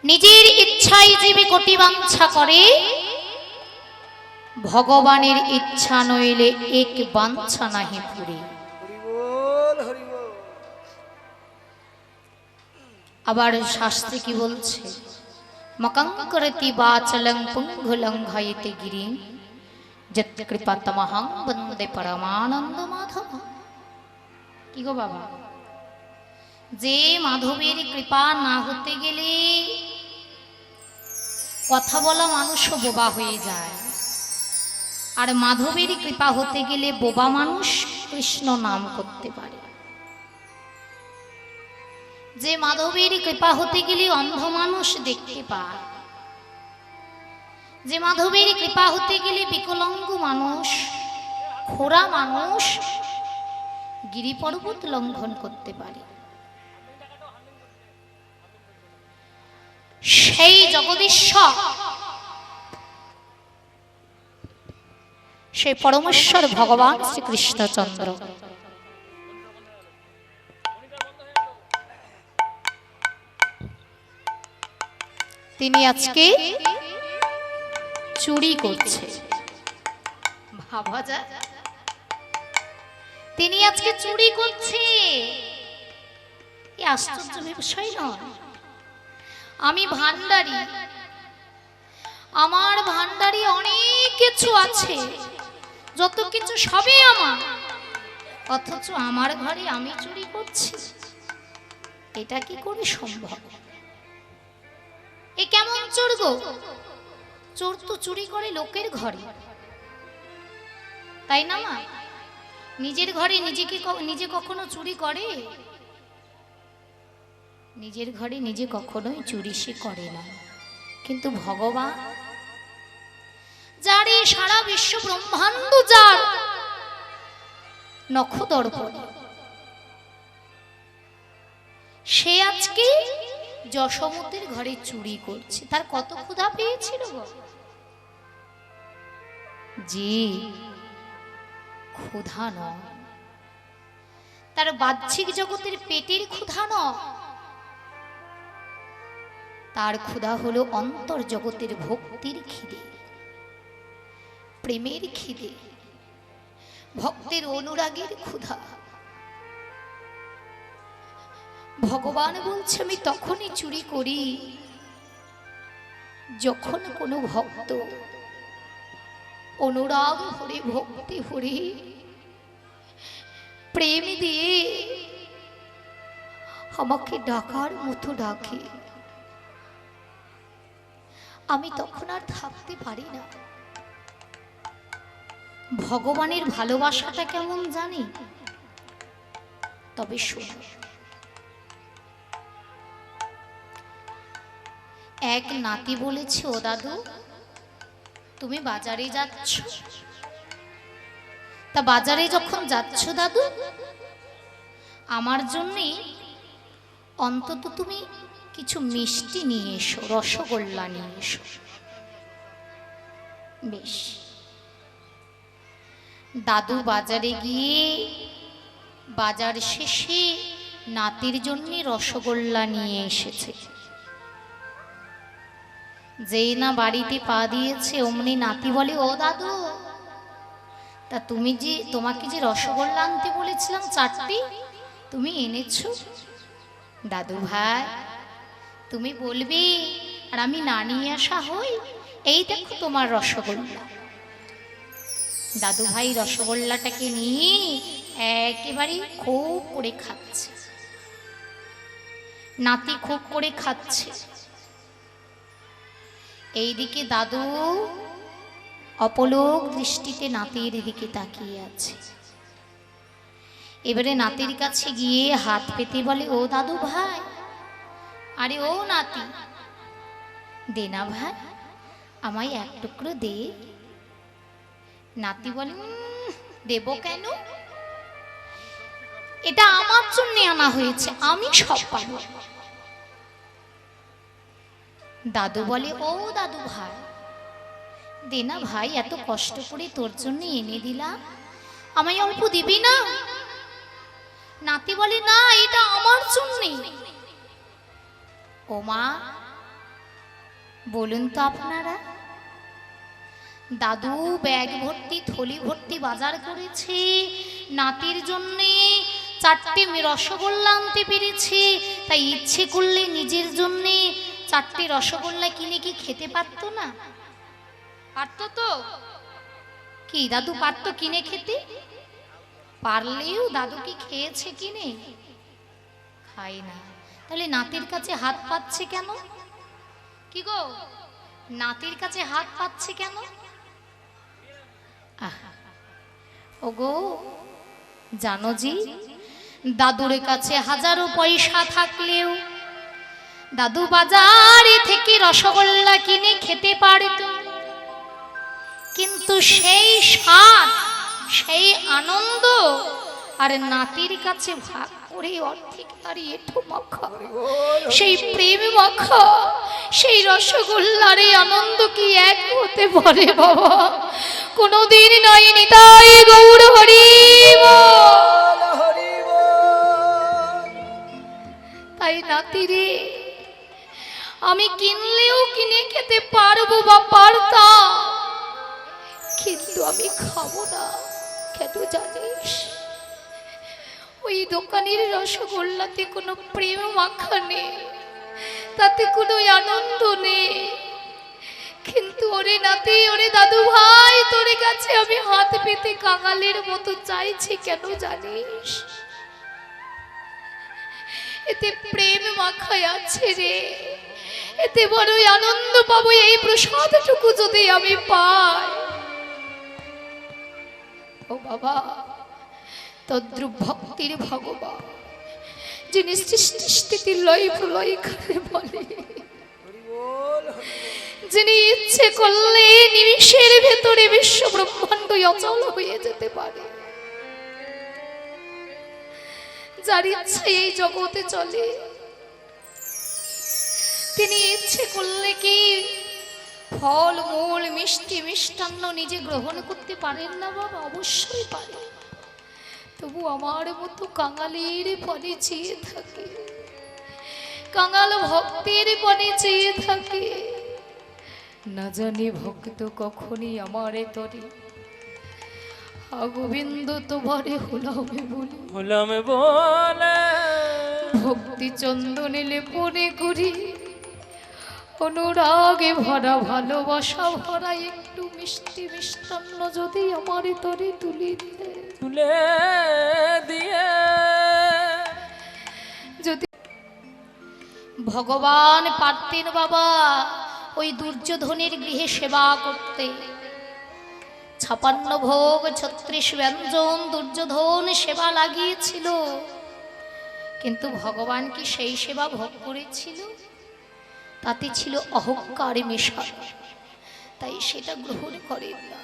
নিজের ইচ্ছায় জীবে কোটি বাঞ্ছা করে, ভগবানের ইচ্ছা নইলে এক বাঞ্ছা নাহি পুরে। আবার শাস্ত্রে কি বলছে? মকঙ্করতি বাচলং পুঙ্গলঙ্ঘয়তে গিরিম যত কৃপাতমহং বন্দে পরমানন্দ মাধব। কি গো বাবা, যে মাধবের কৃপা না হতে গেলে কথা বলা মানুষও বোবা হয়ে যায়, আর মাধবের কৃপা হতে গেলে বোবা মানুষ কৃষ্ণ নাম করতে পারে। যে মাধবের কৃপা হতে গেলে অন্ধ মানুষ দেখতে পায়, যে মাধবের কৃপা হতে গেলে বিকলাঙ্গ মানুষ, খোড়া মানুষ গিরি পর্বত লঙ্ঘন করতে পারে। সেই জগদীশ্বর, সেই পরমেশ্বর ভগবান শ্রীকৃষ্ণচন্দ্র, তিনি আজকে চুরি করছে। ভাবা যায়, তিনি আজকে চুরি করছে। এই আশ্চর্য বিষয় নয়? আমি ভান্ডারী, আমার ভান্ডারী অনেক কিছু আছে, যত কিছু সবই আমার, অথচ আমার ঘরে আমি চুরি করছি। এটা কি করে সম্ভব? এ কেমন চোর গো? চোর তো চুরি করে লোকের ঘরে, তাই না মা? নিজের ঘরে নিজে কখনো চুরি করে? নিজের ঘরে নিজে কখনোই চুরি সে করে না। কিন্তু ভগবান, যার এই সারা বিশ্ব ব্রহ্মাণ্ড যার নখদর্পণ, সে আজকে যশোমতীর ঘরে চুরি করছে। তার কত ক্ষুধা পেয়েছিল গো? জি, ক্ষুধা নয়, তার বাহ্যিক জগতের পেটের ক্ষুধা নয়, তার ক্ষুধা হলো অন্তর জগতের ভক্তির খিদে, প্রেমের খিদে, ভক্তের অনুরাগের ক্ষুধা। ভগবান বলছে, আমি তখনই চুরি করি যখন কোনো ভক্ত অনুরাগ ভরে, ভক্তি ভরে, প্রেম দিয়ে আমাকে ডাকার মতো ডাকে, আমি তখন আর থাকতে পারি না। ভগবানের ভালোবাসাটা কেমন জানি? তবে শোনো, এক নাতি বলেছে, ও দাদু তুমি বাজারে যাচ্ছ, তা বাজারে যখন যাচ্ছ দাদু, আমার জন্যে অন্তত তুমি কিছু মিষ্টি নিয়ে এসো, রসগোল্লা নিয়ে এসো। বেশ, দাদু বাজারে গিয়ে বাজার শেষে নাতির জন্য রসগোল্লা নিয়ে এসেছে। যেই না বাড়িতে পা দিয়েছে, অমনি নাতি বলে, ও দাদু, তা তোমাকে যে রসগোল্লা আনতে বলেছিলাম 4টি, তুমি এনেছো? দাদু ভাই, তুমি বলবে আর আমি না নিয়ে আসা হই? এই দেখো তোমার রসগোল্লা। দাদু ভাই রসগোল্লাটাকে নিয়ে একেবারে খুব করে খাচ্ছে। নাতি খুব করে খাচ্ছে। এইদিকে দাদু অপলক দৃষ্টিতে নাতির দিকে তাকিয়ে আছে। এবারে নাতির কাছে গিয়ে হাত পেতে বলে, ও দাদু ভাই, আরে ও নাতি, দে না ভাই, আমায় এক টুকরো দে। নাতি বলে, দেব কেন, এটা আমার জন্য আনা হয়েছে, আমি সব পাবো। দাদু বলে, ও দাদু ভাই, দে না ভাই, এত কষ্ট করে তোর জন্য এনে দিলাম, আমায় অল্প দিবি না? নাতি বলে, না, এটা আমার জন্য। ও মা, বলুন তো আপনারা, দাদু ব্যাগ ভর্তি থলি ভর্তি বাজার করেছে, নাতির জন্য 4টে রসগোল্লা আনতে পেরেছে, তাই ইচ্ছে করলে নিজের জন্য 4টে রসগোল্লা কিনে কি খেতে পারতো না? পারতো তো? কি দাদু পারতো কিনে খেতে? পারলেও দাদু কি খেয়েছে কিনে? খাই না। তাহলে নাতির কাছে হাত পাচ্ছে কেন? কি গো, নাতির কাছে হাত পাচ্ছে কেন? ওগো জানো জি, দাদুর কাছে হাজারো পয়সা থাকলেও দাদু বাজারে থেকে রসগোল্লা কিনে খেতে পারত, কিন্তু সেই স্বাদ, সেই আনন্দ আর নাতির কাছে ভাগ করে অর্ধেক আর এঁঠো মাখা, সেই প্রেম মাখা, সেই রসগোল্লার এই আনন্দ কি এক হতে পারে বাবা? কোনদিন নয়। নিতাই গৌর হরি বল। হরি বল। তাই নাতি রে, আমি কিনলেও কিনে খেতে পারবো বা পারতাম, কিন্তু আমি খাবো না। কেন জানিস? ওই দোকানের রসগোল্লাতে কোনো প্রেম মাখা নেই, তাতে কোনো আনন্দ নেই। কিন্তু ওরে নাতি, ওরে দাদু ভাই, তোর কাছে আমি হাত পেতে কাঙালের মতো চাইছি, কেন জানিস? এতে প্রেম মাখায় আছে রে, এতে বড়ই আনন্দ পাবো এই প্রসাদটুকু যদি আমি পাই। ও বাবা, তদ্রূপ ভক্তির ভগবান, যিনি সৃষ্টি স্থিতি লয় প্রলয় করে বলে, যিনি ইচ্ছে করলে নিমিষের ভেতরে বিশ্ব ব্রহ্মাণ্ড অচল হয়ে যেতে পারে, যার ইচ্ছে এই জগতে চলে, তিনি ইচ্ছে করলে কি ফল মূল মিষ্টি মিষ্টান্ন নিজে গ্রহণ করতে পারেন না বাবা? অবশ্যই পারে। তবু আমার মতো কাঙালের পরে চেয়ে থাকে, কাঙাল ভক্তের পরে চেয়ে থাকে। না জানি ভক্ত কখনই আমারে তরে, গোবিন্দ তোমারে হলামে বলে, হলামে বলে, ভক্তি চন্দনে লেপনে করি, অনুরাগে ভরা ভালোবাসা ভরা একটু মিষ্টি মিষ্টান্ন যদি আমারে তরে তুলে দিলে, তুলে দিয়ে যদি ভগবান পারতেন বাবা ওই দুর্যোধনের গৃহে সেবা করতে, 56 ভোগ 36 ব্যঞ্জন দুর্যোধন সেবা লাগিয়েছিল, কিন্তু ভগবান কি সেই সেবা ভোগ করেছিল? তাতে ছিল অহংকার মেশানো, তাই সেটা গ্রহণ করেন না।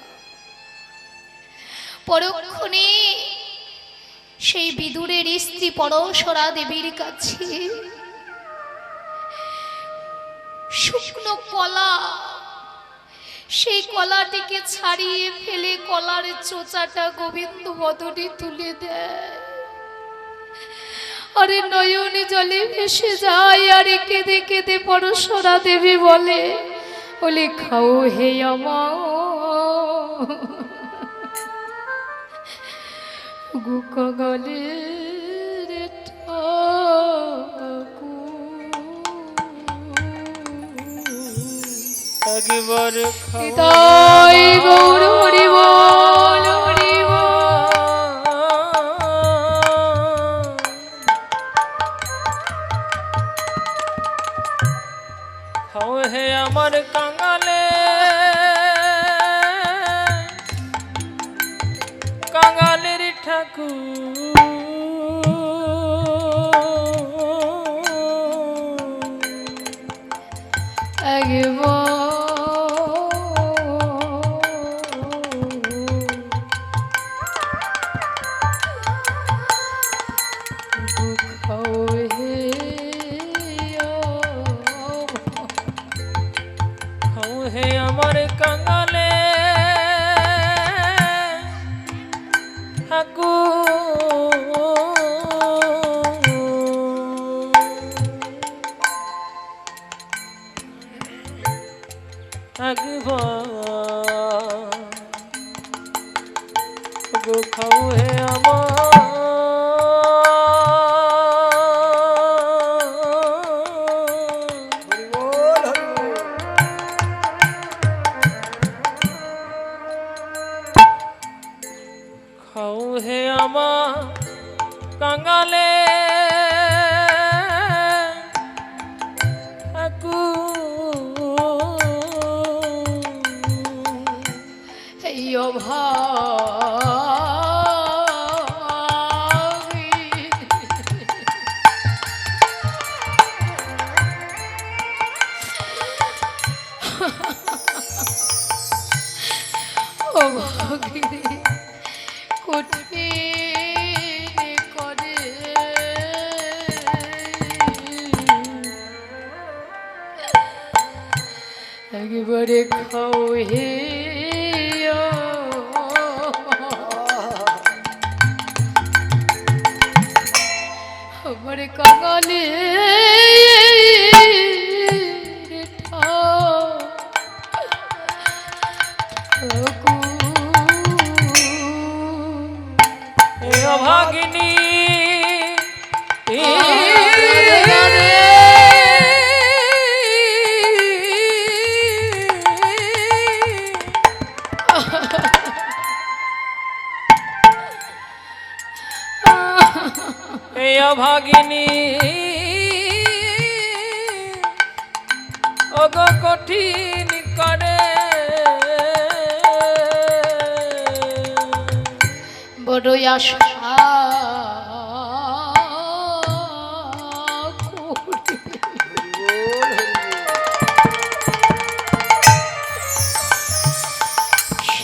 পরক্ষণে সেই বিদুরের স্ত্রী পরশরা দেবীর কাছে শুকনো কলা, সেই কলাটিকে ছাড়িয়ে ফেলে কলার চোচাটা গোবিন্দ বদনে তুলে দেয়। আরে নয়নে জলে ভেসে যায়, আরে কেঁদে কেঁদে পরশরা দেবী বলে, বলে খাও হে আমার গোকাগলের একবার তাই গৌর হরি বল, হরি বল। খাও হে আমার কাঙালে কাঙালের ঠাকুর খাও হে আমার কাঙালে গো খাও হে খাও হে আমার কাঙালে একবারে খাও হে আমার কাঙালে অভাগিনী এই অভাগিনী অগ কঠিন করে বড়ই আশা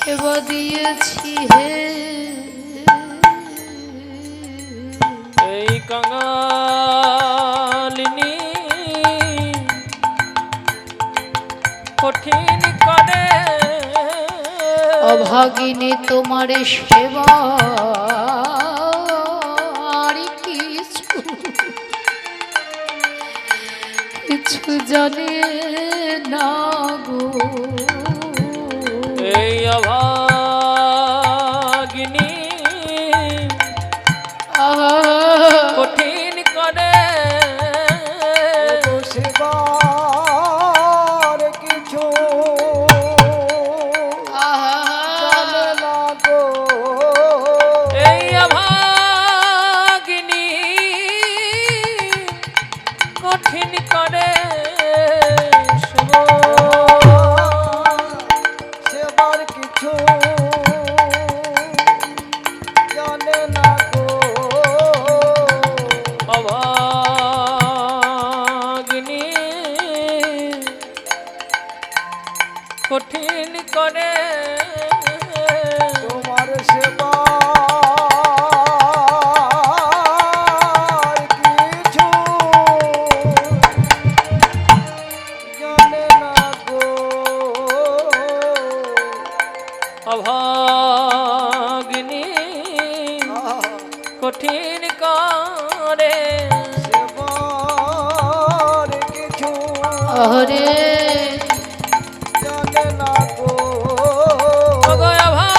সেবা দিয়েছি হে এই কাঙালিনী কঠিন করে অভাগিনী তোমার সেবা আর কিছু কিছু জানে না গো এই অভাগিনী কঠিন করে সেবার কিছু জানে না গো এই অভাগিনী কঠিন করে সেবার কিছু জানে না গো অভাগিনী কঠিন করে তোমার সেবা কিছু জানে না গো অভাগিনী কঠিন করে সেবার কিছু হরে জানে না গো অভাগিনী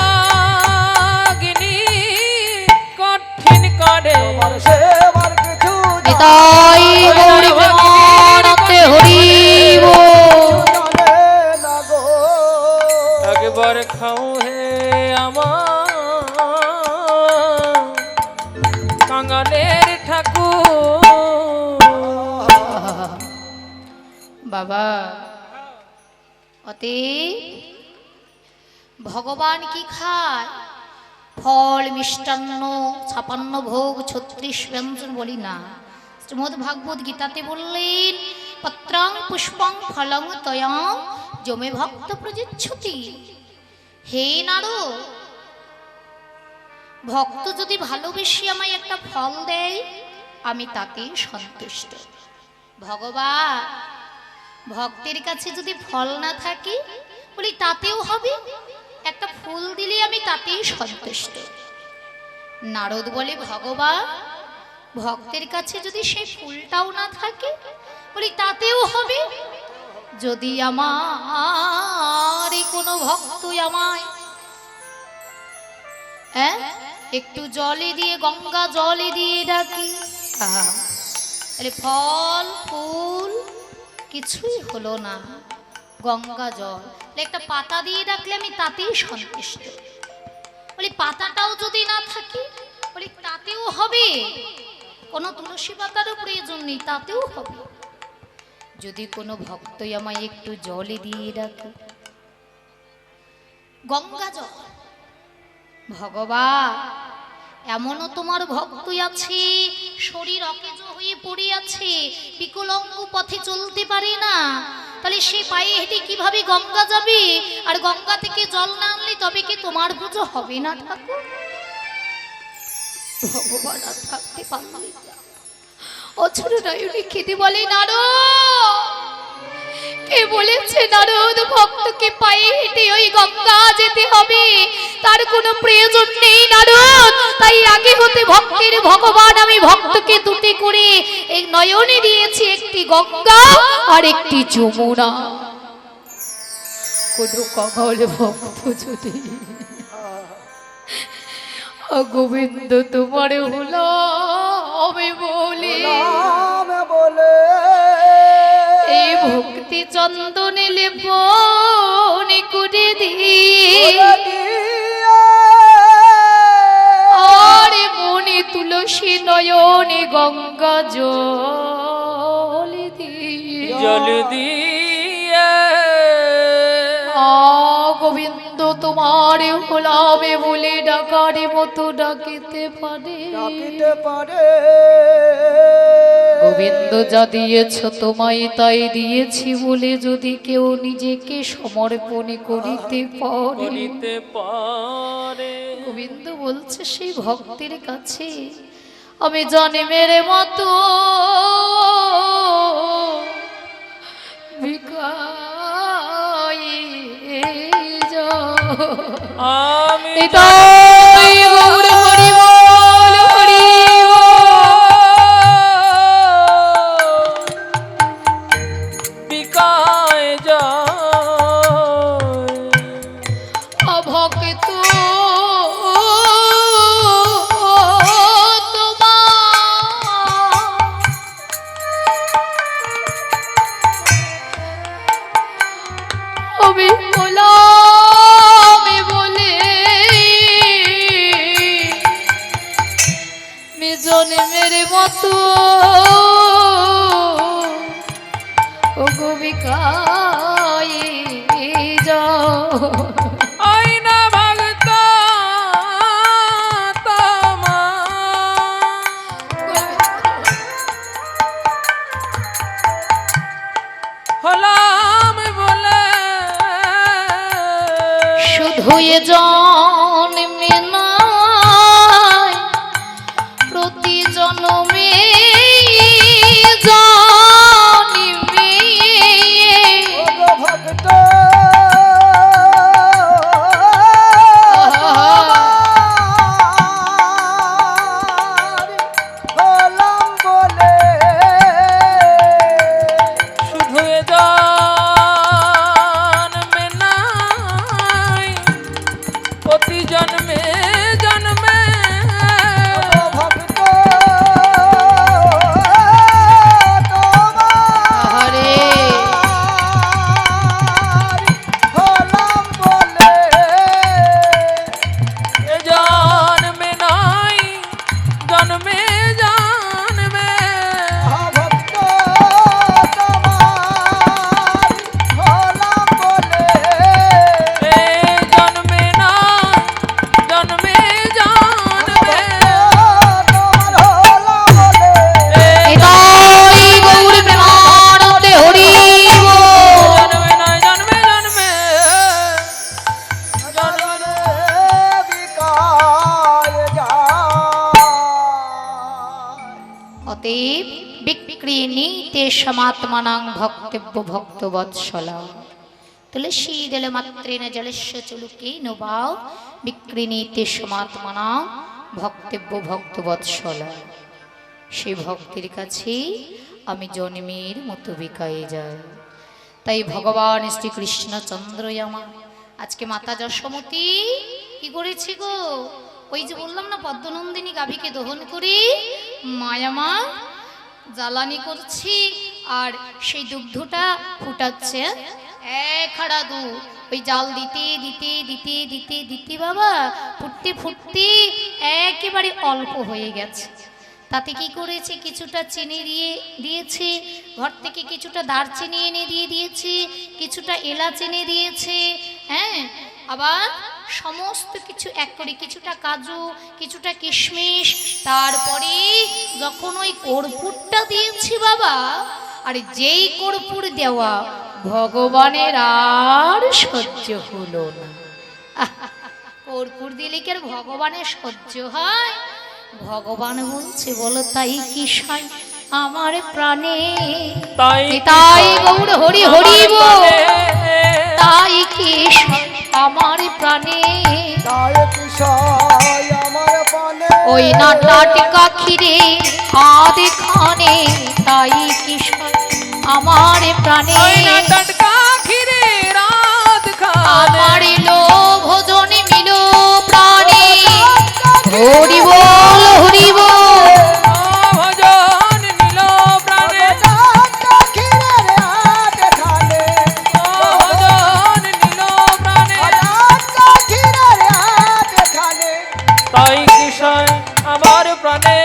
কঠিন করে তোমার সেবার কিছু নিতাই গৌর প্রেমানন্দে হরিব জানে না গো একবার খাও হে আমার কাঙালের ঠাকুর বাবা অতএব ভগবান কি খায়? ফল, মিষ্টান্ন, 56 ভোগ, 36 ব্যঞ্জন বলি না। শ্রীমদ্ ভাগবত গীতাতে বললেন পত্রাং পুষ্পং ফলং তয়াং যমে ভক্ত প্রযচ্ছতি। হে নারদ, ভক্ত যদি ভালোবেসে আমায় একটা ফল দেয় আমি তাতেই সন্তুষ্ট। ভগবান ভক্তের কাছে যদি ফল না থাকে বলি তাতেও হবে, একটা ফুল দিলে আমি তাতেই সন্তুষ্ট। নারদ বলে ভগবান ভক্তের কাছে যদি সেই ফুলটাও না থাকে বলি তাতেও হবে, যদি আমার কোনো ভক্ত আমায় একটু জলে দিয়ে গঙ্গা জলে দিয়ে ডাকি, তাহলে ফল ফুল কিছুই হলো না, গঙ্গা জল একটা পাতা দিয়ে ডাকলে আমি তাতেই সন্তুষ্ট। বলি পাতাটাও যদি না থাকে বলি তাতেও হবে, কোনো তুলসী পাতারও প্রয়োজন নেই তাতেও হবে, যদি কোনো ভক্তই আমায় একটু জলে দিয়ে ডাকে গঙ্গা জল। ভগবান এমনও তোমার ভক্তই আছে শরীর অকেজ হয়ে পড়ে আছে, বিকলাঙ্গ পথে চলতে পারে না, তাহলে সে পায়ে হেঁটে কিভাবে গঙ্গা যাবে? আর গঙ্গা থেকে জল না আনলে তবে কি তোমার পুজো হবে না ঠাকুর? ভগবান আর থাকতে পারলে অছুর নয়নে খেতে বলে নারদ, কে বলেছে নারদ ভক্তকে পায়ে হেঁটে ওই গঙ্গা যেতে হবে? তার কোনো প্রয়োজন নেই নারদ, তাই আগে হতে ভক্তের ভগবান আমি ভক্তকে দুটি করে এই নয়নে দিয়েছি, একটি গঙ্গা আর একটি যমুনা। কোন কমল ভক্ত যদি গোবিন্দ তোমার হলো আমি বলি বলে এই ভক্তি চন্দনে লেপন করে দিয়ে আরে মনে তুলসী নয়নে গঙ্গা জল দিয়ে জল দিয়ে গোবিন্দ তোমার হলামে বলে ডাকার মতো ডাকিতে পারে। গোবিন্দ যা দিয়েছ তোমায় তাই দিয়েছি বলে যদি কেউ নিজেকে সমর্পণ করিতে পারে, গোবিন্দ বলছে সেই ভক্তের কাছে আমি জন্মের মতো আমি তাই গৌর হরি বল হরি বিকায় যা ভক্ত আমি বলামে বলে জন্মের মতো ও গোবিকায় যাও আইনা ভক্ত হলাম বলে শুধু এ জন্মে নয় প্রতি জন্মে জন্মে ভক্ত হলাম বলে শুধু এ জন্মে নাই প্রতি সমাত্মানাং ভক্তব্য ভক্তবৎসলা তুলসী দল মাত্রেণ জলস্য চলুকেন বাও বিক্রিণীতে সমাত্মানাং ভক্তব্য ভক্তবৎসলা। সেই ভক্তের কাছে আমি জন্মের মতো বিকায়ে যাই। তাই ভগবান শ্রীকৃষ্ণচন্দ্র আমার আজকে মাতা যশোমতী কি করেছি গো, ওই যে বললাম না পদ্মনন্দিনী গাভীকে দহন করে মায়ামা জ্বালানি করছি আর সেই দুগ্ধটা ফুটাচ্ছে। এক হাড়া দুধ ওই জাল দিতে দিতে দিতে দিতে দিতে বাবা ফুটতে ফুটতে একেবারে অল্প হয়ে গেছে। তাতে কি করেছে, কিছুটা চিনি দিয়েছে, ঘর থেকে কিছুটা দারচিনি এনে দিয়েছে, কিছুটা এলাচ এনে দিয়েছে, হ্যাঁ, আবার সমস্ত কিছু এক করে, কিছুটা কাজু, কিছুটা কিশমিশ, তারপরে যখন ওই কর্পূরটা দিয়েছি বাবা, আর যেই কর্পূর দেওয়া ভগবানের আর সহ্য হলো না। কর্পূর দিলে কি আর ভগবানের সহ্য হয়? ভগবান বলছে বলো তাই কি সাই আমার প্রাণে, তাই গৌর হরি হরি বল, তাই কি সাই আমার প্রাণে, তাই কি সাই আমার প্রাণে, ওই নাটাটিকা খিরে আদে খানে, তাই কি সাই আমার প্রাণে, আমার লোভ জনে মিল প্রাণে, হরি বল হরি বল, আমার প্রাণে।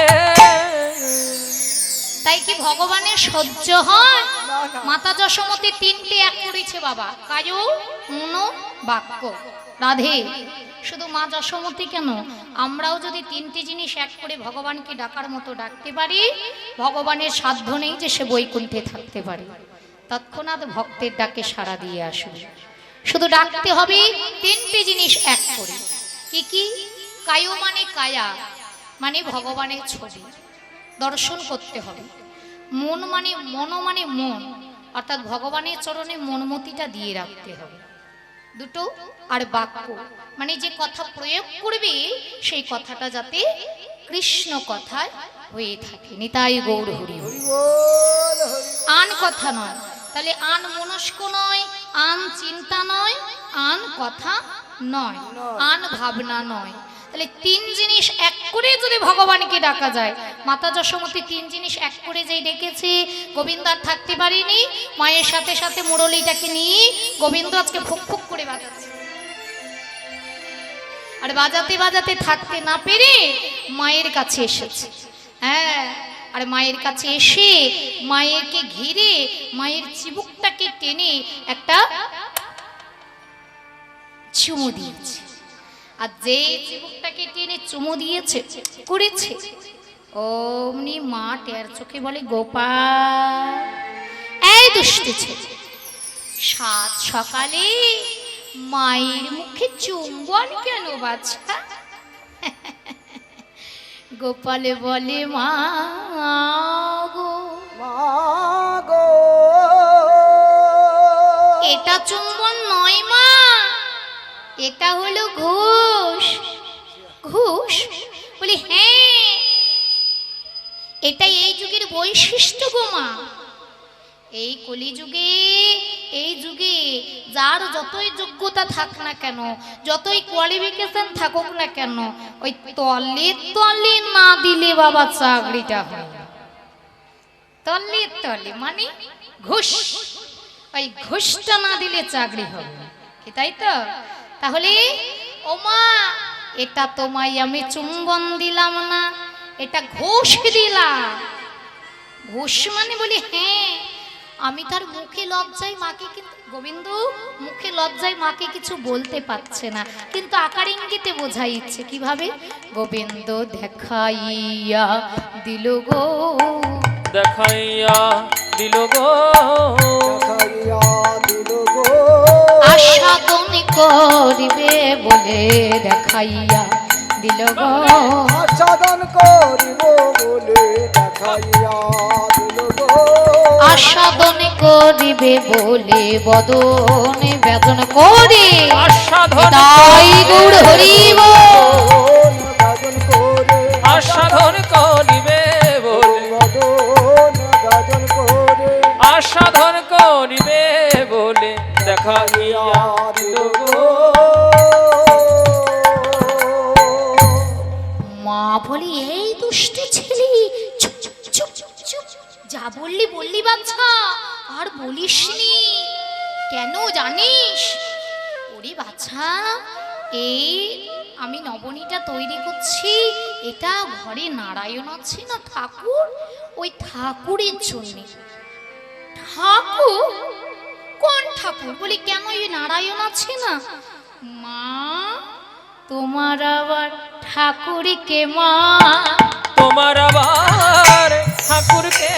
তাই কি ভগবানের সহ্য হয়? মাতা যশোমতী তিনটে এক করেছে বাবা, কায়ু মন বাক্য রাধে। শুধু মা যশোমতী কেন, আমরাও যদি তিনটি জিনিস এক করে ভগবানকে ডাকার মতো ডাকতে পারি, ভগবানের সাধ্য নেই যে সে বৈকুণ্ঠে থাকতে পারে, তৎক্ষণাৎ ভক্তের ডাকে সাড়া দিয়ে আসবে। শুধু ডাকতে হবে তিনটি জিনিস এক করে। কি কি? কায়ু মানে কায়া, মানে ভগবানের ছবি দর্শন করতে হবে। মন মানে মানে মন, অর্থাৎ ভগবানের চরণে মনমতিটা দিয়ে রাখতে হবে দুটো। আর বাক্য মানে যে কথা প্রয়োগ করবে সেই কথাটা যাতে কৃষ্ণ কথায় হয়ে থাকে। নিতাই গৌর হরি হরি। আন কথা নয়, তাহলে আন মনস্ক নয়, আন চিন্তা নয়, আন কথা নয়, আন ভাবনা নয়। তাহলে তিন জিনিস এক করে যদি ভগবানকে ডাকা যায়, মাতা যশোমতী তিন জিনিস এক করে যেই ডেকেছে, গোবিন্দ আর থাকতে পারিনি, মায়ের সাথে সাথে মুরলীটাকে নিয়ে গোবিন্দ আজকে ফুক ফুক করে বাজাচ্ছে। আর বাজাতে বাজাতে থাকতে না পেরে মায়ের কাছে এসেছে। হ্যাঁ, আর মায়ের কাছে এসে মায়েরকে ঘিরে মায়ের চিবুকটাকে টেনে একটা চুমু দিয়েছে। আর যে চিবুকটাকে টেনে চুমু দিয়েছে করেছে, অমনি মা টের চোখে বলে, গোপাল এই দুষ্টু ছেলে, সাত সকালে মায়ের মুখে চুম্বন কেন বাছা? গোপালে বলে, মা গো, এটা চুম্বন নয় মা, এটা হলো ঘুষ। ঘুষ? বলি হ্যাঁ, এটা এই যুগের বৈশিষ্ট্য গো মা। এই কলিযুগে, এই যুগে যার যতই যোগ্যতা থাক না কেন, যতই কোয়ালিফিকেশন থাকুক না কেন, ওই তলে তলে না দিলে বাবা চাকরিটা হয় না। তলে তলে মানে ঘুষ, ওই ঘুষটা না দিলে চাকরি হবে না, কি তাই তো? তাহলে ও মা, এটা তোমায় আমি চুম্বন দিলাম না, এটা ঘুষ দিলাম। ঘুষ মানে বলি হ্যাঁ, আমি তার মুখে লজ্জায় মাকে, কিন্তু গোবিন্দ মুখে লজ্জায় মাকে কিছু বলতে পারছে না, কিন্তু আকার ইঙ্গিতে বোঝাই ইচ্ছে। কিভাবে? গোবিন্দ দেখাইয়া দিল গো, দেখাইয়া দিল গো, দেখাইয়া দিল গো, আস্বাদন করিবে বলে দেখাইয়া দিল গো, আস্বাদন করিব বলে দেখাইয়া দিল গো, আস্বাদন করিবে বলে বদন বেদন করে আস্বাদন তাই গৌড় হরিব গাজন করে আস্বাদন করিবে বলে গাজন করে আস্বাদন করিবে বলে দেখা গিয়া দিল গো। মা বলি এই দুষ্টু ছেলে চুপ চুপ চুপ চুপ যা বললি বললি বাচ্চা আর বলিসনি কেন জানিস ওরে বাচ্চা এই আমি নবনীটা তৈরি করছি এটা ঘরে নারায়ণ আছে না ঠাকুর ওই ঠাকুরের জন্য ঠাকুর কোন ঠাকুর বলি কেন ওই নারায়ণ আছে না মা তোমার আবার ঠাকুরকে মা তোমার আবার ঠাকুরকে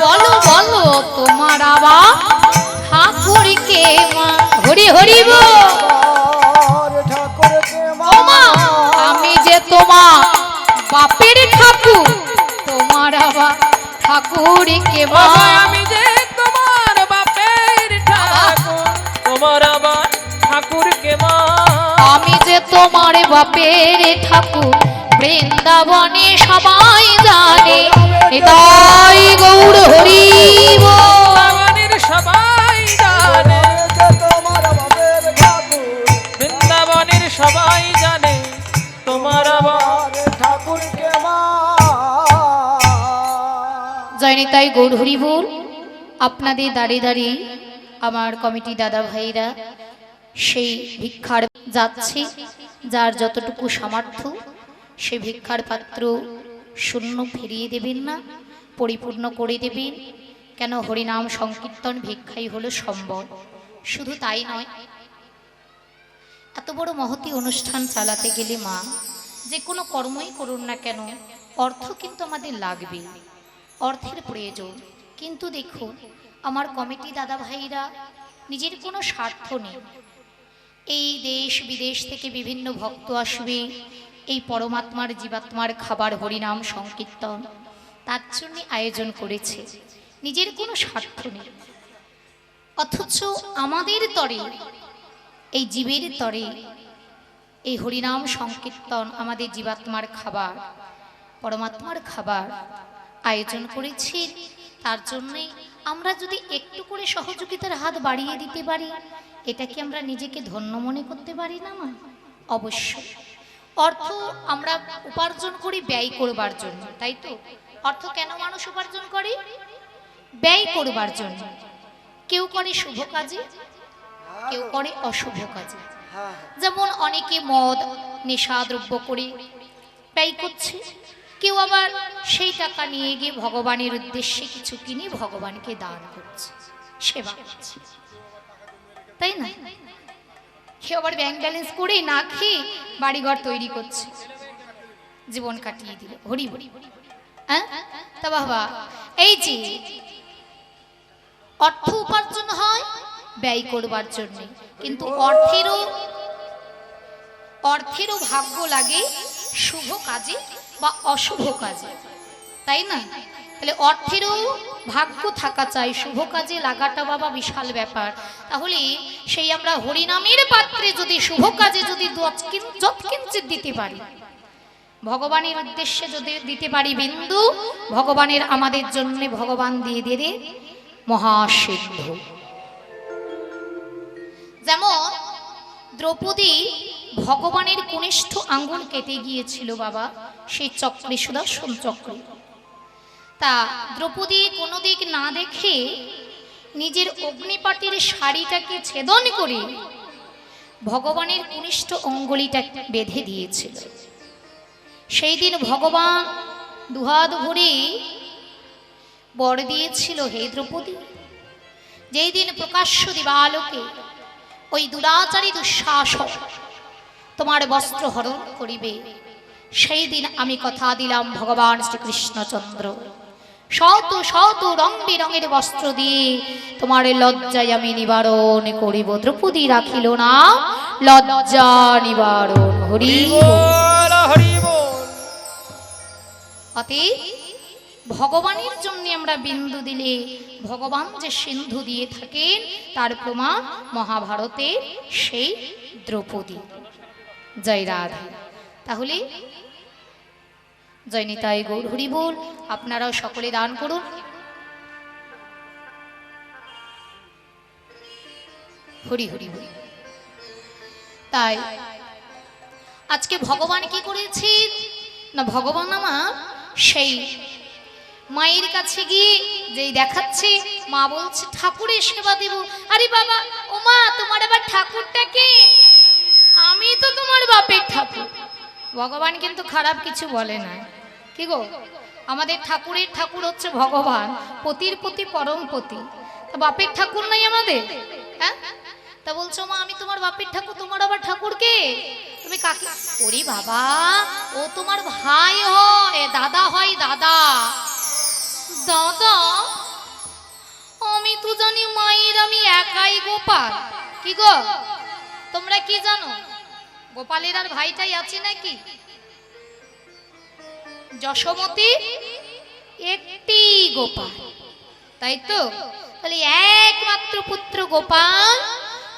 বলো বলো তোমার আবার ঠাকুরকে মা হরি হরি বল ঠাকুরকে ও মা আমি যে তোমার বাপের ঠাকুর তোমার আবার ঠাকুরকে মা বাবা আমি যে তোমার বাপের ঠাকুর তোমার আবার ঠাকুরকে মা আমি যে তোমার বাপের ঠাকুর বৃন্দাবনে সবাই জানে তাই গৌড় হরিব বাগানের সবাই জানে তোমার বাপের ঠাকুর বৃন্দাবনের সবাই জানে তোমার আবার ঠাকুরকে মা জয়নি তাই গৌড় হরিব আপনাদের দাঁড়িয়ে দাঁড়িয়ে আমার কমিটি দাদা ভাইরা সেই ভিক্ষার যাচ্ছে যার যতটুকু সামর্থ্য সে ভিক্ষার পাত্র শূন্য ফিরিয়ে দেবেন না পরিপূর্ণ করে দেবেন কেন হরিনাম সংকীর্তন ভিক্ষাই হলো সম্বল শুধু তাই নয় এত বড় মহতী অনুষ্ঠান চালাতে গেলে মা যে কোনো কর্মই করুন না কেন অর্থ কিন্তু আমাদের লাগবে অর্থের প্রয়োজন কিন্তু দেখুন আমার কমিটি দাদা ভাইরা নিজের কোনো স্বার্থ নেই এই দেশ বিদেশ থেকে বিভিন্ন ভক্ত আসবে এই পরমাত্মার জীবাত্মার খাবার হরিনাম সংকীর্তন তার জন্য আয়োজন করেছে নিজের কোনো স্বার্থ নেই অথচ আমাদের তরে এই জীবের তরে এই হরিনাম সংকীর্তন আমাদের জীবাত্মার খাবার পরমাত্মার খাবার আয়োজন করেছি তার জন্যই আমরা যদি একটু করে সহযোগিতার হাত বাড়িয়ে দিতে পারি এটা কি আমরা নিজেকে ধন্য মনে করতে পারি না মা অবশ্যই অর্থ আমরা উপার্জন করি ব্যয় করবার জন্য তাই তো অর্থ কেন মানুষ উপার্জন করে ব্যয় করবার জন্য কেউ করে শুভ কাজে কেউ করে অশুভ কাজে যেমন অনেকে মদ নেশা দ্রব্য করে ব্যয় করছে কেউ আবার সেই টাকা নিয়ে গিয়ে ভগবানের উদ্দেশ্যে কিছু কিনে ভগবানকে দান করছে সেবা করছে তাই না কেউ আবার ব্যাংক ব্যালেন্স করে না খেয়ে বাড়িঘর তৈরি করছে জীবন কাটিয়ে দিল হরি হরি হ্যাঁ তা বাবা এই যে অর্থ উপার্জন হয় ব্যয় করবার জন্য কিন্তু অর্থেরও ভাগ্য লাগে শুভ কাজে বা অশুভ কাজে তাই না তাহলে অর্থেরও ভাগ্য থাকা চাই শুভ কাজে লাগাটা বাবা বিশাল ব্যাপার তাহলে সেই আমরা হরিনামের পাত্রে যদি শুভ কাজে যদি যৎকিঞ্চিৎ দিতে পারি ভগবানের উদ্দেশ্যে যদি দিতে পারি বিন্দু ভগবানের আমাদের জন্য ভগবান দিয়ে দেবে মহাসিদ্ধ যেমন দ্রৌপদী ভগবানের কনিষ্ঠ আঙ্গুল কেটে গিয়েছিল বাবা সেই চক্রে সুদর্শন চক্রে তা দ্রৌপদী কোনো দিক না দেখে নিজের অগ্নিপাটির শাড়িটাকে ছেদন করে ভগবানের কনিষ্ঠ অঙ্গুলিটা বেঁধে দিয়েছিল সেই দিন ভগবান দুহাত ভরে বর দিয়েছিল হে দ্রৌপদী যেই দিন প্রকাশ্য দিবালোকে ওই দুরাচারী দুঃশাসক তোমার বস্ত্র হরণ করিবে সেই দিন আমি কথা দিলাম ভগবান শ্রীকৃষ্ণচন্দ্র শত শত রং বেরঙের বস্ত্র দিয়ে তোমার লজ্জায় আমি নিবারণ করিব দ্রৌপদী রাখিল না লজ্জা নিবারণ হরি হরি বল অতএব ভগবানের জন্য আমরা বিন্দু দিলে ভগবান যে সিন্ধু দিয়ে থাকেন তার প্রমাণ মহাভারতের সেই দ্রৌপদী। জয় রাধে। তাহলে জয় নিতাই গৌর হরি বল। আপনারাও সকলে দান করুন। হরি হরি বল। তাই আজকে ভগবান কি করেছেন না, ভগবান আমার সেই মায়ের কাছে গিয়ে যেই দেখাচ্ছে, মা বলছে ঠাকুরের সেবা দেব। আরে বাবা, ও মা, তোমার আবার ঠাকুরটাকে? আমি তো তোমার বাপের ঠাকুর। ভগবান কিন্তু খারাপ কিছু বলে না। কি গো, আমাদের ঠাকুরের ঠাকুর হচ্ছে ভগবান, পতির পতি পরম পতি। তা বাপের ঠাকুর নাই আমাদের? হ্যাঁ, তা বলছো মা আমি তোমার বাপের ঠাকুর, তোমার আবার ঠাকুর কে? তুমি কাকে? ওরে বাবা, ও তোমার ভাই হয়, দাদা হয়, দাদা। দাদা? আমি তো জানি মায়ের আমি একাই গোপাল। কি গো, তোমরা কি জানো গোপালের আর ভাইটাই আছে নাকি? যশোমতী একটি গোপাল, তাই তো? তাহলে একমাত্র পুত্র গোপাল।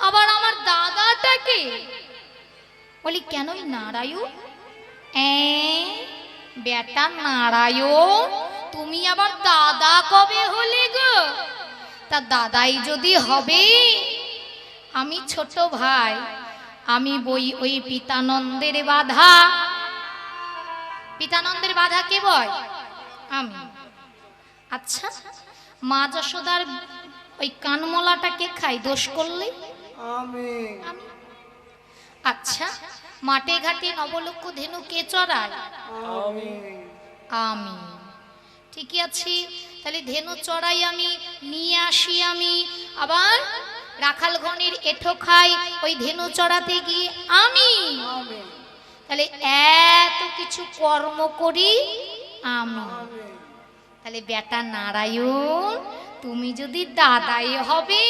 আবার আমার দাদাটাকে বলি কেন নারায়ণ? বেটা নারায়ণ, তুমি আবার দাদা কবে হলে গো? তা দাদাই যদি হবে, আমি ছোট ভাই, আমি বই ওই পিতানন্দের বাধা। পিতানন্দের বাধা কে বয়? আমি। আচ্ছা, মা যশোদার ওই কানমলাটাকে খাই দোষ করলে? আমি। আচ্ছা, মাঠে ঘাটে নবলক্ষ ধেনু কে চড়ায়? আমি। আমি। ঠিকই আছি। তাহলে ধেনু চড়াই আমি, নিয়ে আসি আমি, আবার রাখালগণের এঠো খাই ওই ধেনু চড়াতে গিয়ে আমি। তাহলে এত কিছু কর্ম করি আমি। তাহলে বেটা নারায়ণ, তুমি যদি দাদাই হবে,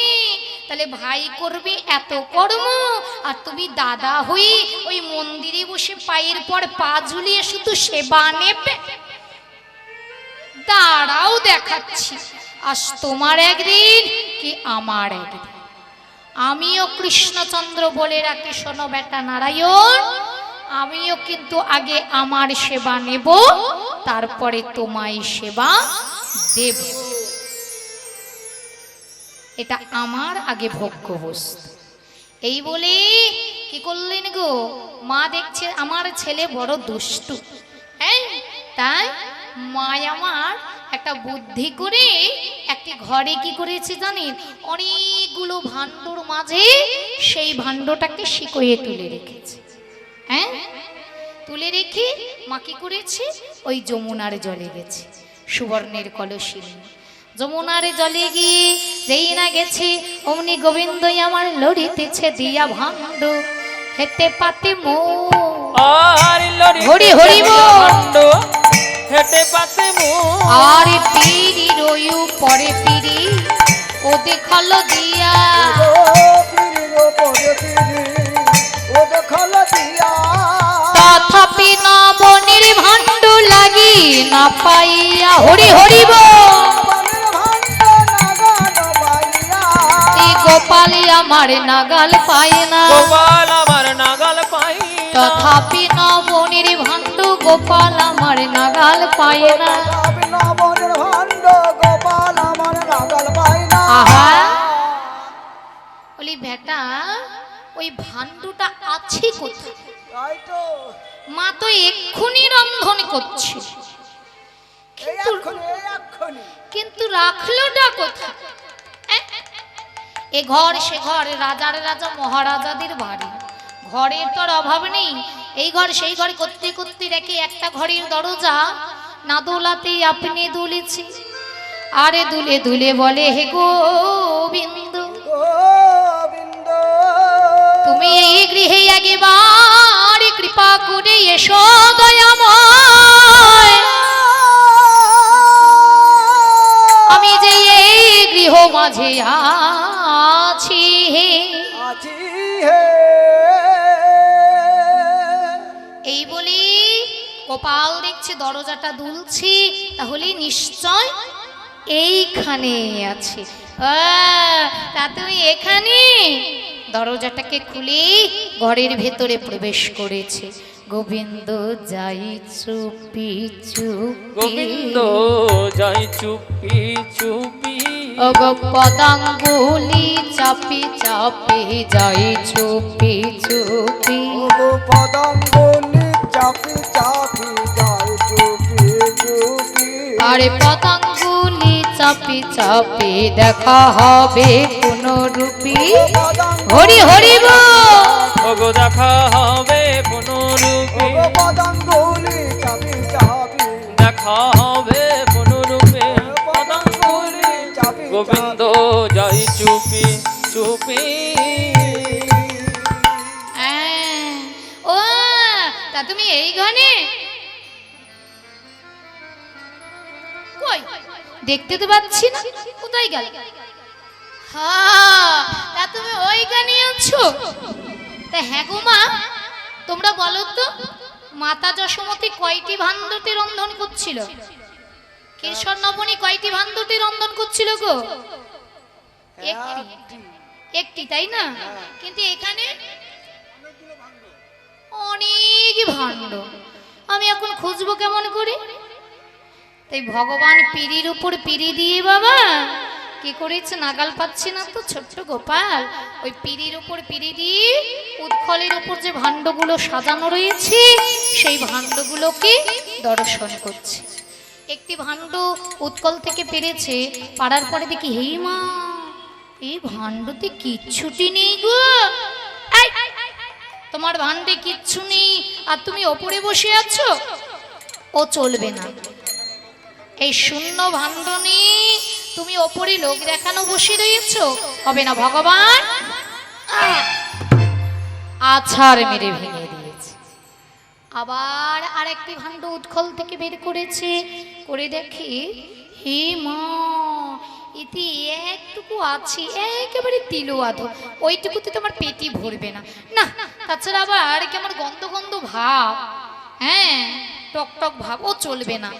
তাহলে ভাই করবে এত কর্ম, আর তুমি দাদা হই ওই মন্দিরে বসে পায়ের পর পা ঝুলিয়ে শুধু সেবা নেবে। দাঁড়াও দেখাচ্ছি, আজ তোমার একদিন কি আমার একদিন। আমিও কৃষ্ণচন্দ্র বলে রাখি, শোনো বেটা নারায়ণ, আমিও কিন্তু আগে আমার সেবা নেব, তারপরে তোমায় সেবা দেব। এটা আমার আগে ভোগ্য বস্তু। এই বলে কি করলেন গো, মা দেখছে আমার ছেলে বড় দুষ্টু, হ্যাঁ, তাই মা আমার একটা বুদ্ধি করে একটি ঘরে কি করেছে জানেন, অনেকগুলো ভাণ্ডর মাঝে সেই ভাণ্ডটাকে শিকয়ে তুলে রেখেছে। হ্যাঁ, তুলে রেখে মা কি করেছে, ওই যমুনার জলে গেছে সুবর্ণের কলসী নিয়ে। যমুনার জলে গিয়ে যেই না গেছে, অমনি গোবিন্দ আমার লড়িতেছে দিয়া ভাণ্ড, হেতে পাতে মো আর লড়ি হরি হরি ভাণ্ড, হেতে পাতে মো। আর পিড়ি রয়ু পরে পিড়ি ও দেখালো দিয়া, তথাপি নবনীর ভাণ্ড লাগি না পাইয়া। হরি হরি এই গোপালি আমার নাগাল পায় না, গোপাল আমার নাগাল পাই না। তথাপি নবনীর ভাণ্ড গোপাল আমার নাগাল পায় না। আহা, বলি বেটা ওই ভাণ্ডটা আছে কোথায়? মা তো এক্ষুনি রন্ধন করছে, কিন্তু রাখলোটা কোথায়? এ ঘর সে ঘর, রাজার রাজা মহারাজাদের বাড়ি, ঘরের তোর অভাব নেই। এই ঘর সেই ঘর করতে করতে দেখে একটা ঘরের দরজা না দোলাতেই আপনি দুলেছে। আরে দুলে দুলে বলে, হে গোবিন্দ, তুমি এই গৃহে একবার কৃপা করে এসো দয়াময়, আমি যে এই গৃহ মাঝে আছি। এই বলি গোপাল দেখছে দরজাটা দুলছে, তাহলে নিশ্চয় এইখানে আছে। তা তুমি এখানে? দরজাটাকে খুলে ঘরের ভেতরে প্রবেশ করেছে। গোবিন্দ যাই চুপি চুপি, গোবিন্দ যাই চুপি চুপি, পদাঙ্গুলি চাপি চাপি যাই চুপি চুপি, পদাঙ্গুলি চাপি চাপি যায় চুপি চুপি। আরে পদাঙ্গুলি চাপি চাপি দেখা হবে কোন রূপী। হরি হরি ওগো দেখা হবে পুনরূপে, পদাঙ্গুলি চাপি চাপি দেখা হবে পুনরূপে, পদাঙ্গুলি চাপি গোবিন্দ যাই চুপি চুপি। ও তা তুমি এই ঘনে? কই দেখতে তো পাচ্ছি না, কোথায় গেল? হ্যাঁ, তা তুমি ওইখানে আছো? তা হ্যাঁ গো মা, তোমরা বলো তো, মাতা যশোমতী কয়টি ভাণ্ডটি রন্ধন করছিল? কেশর নবনী কয়টি ভাণ্ডটি রন্ধন করছিল গো? একটি, একটি, তাই না? কিন্তু এখানে অনেক ভাণ্ড। আমি এখন খুঁজবো কেমন করে? তাই ভগবান পিঁড়ির উপর পিঁড়ি দিয়ে বাবা কি করেছে নাগাল পাচ্ছি না তো, ছোট্ট গোপাল ওই পিঁড়ির উপর পিঁড়ি দিয়ে উৎকলের উপর যে ভাণ্ডগুলো সাজানো রয়েছে সেই ভাণ্ডগুলোকে দর্শন করছে। একটি ভাণ্ড উৎকল থেকে পেরেছে, পাড়ার পরে দেখি হেই মা, এই ভাণ্ডতে কিচ্ছুটি নেই গো। তোমার ভাণ্ডে কিচ্ছু নেই আর তুমি ওপরে বসে আছো, ও চলবে না। এই শূন্য ভাণ্ড নেই, তুমি ওপরে লোক দেখানো বসে রয়েছো, হবে না। ভগবান আছাড় মেরে ভেঙে দিয়েছে। আবার আরেকটি ভাণ্ড উৎকল থেকে বের করেছে, করে দেখে হে মা, ইতি একটুকু আছে, একেবারে তিলো আধো, ওইটুকুতে তোমার পেটি ভরবে না। না, তাছাড়া আবার কেমন গন্ধ গন্ধ ভাব, হ্যাঁ টক টক ভাব, ও চলবে না।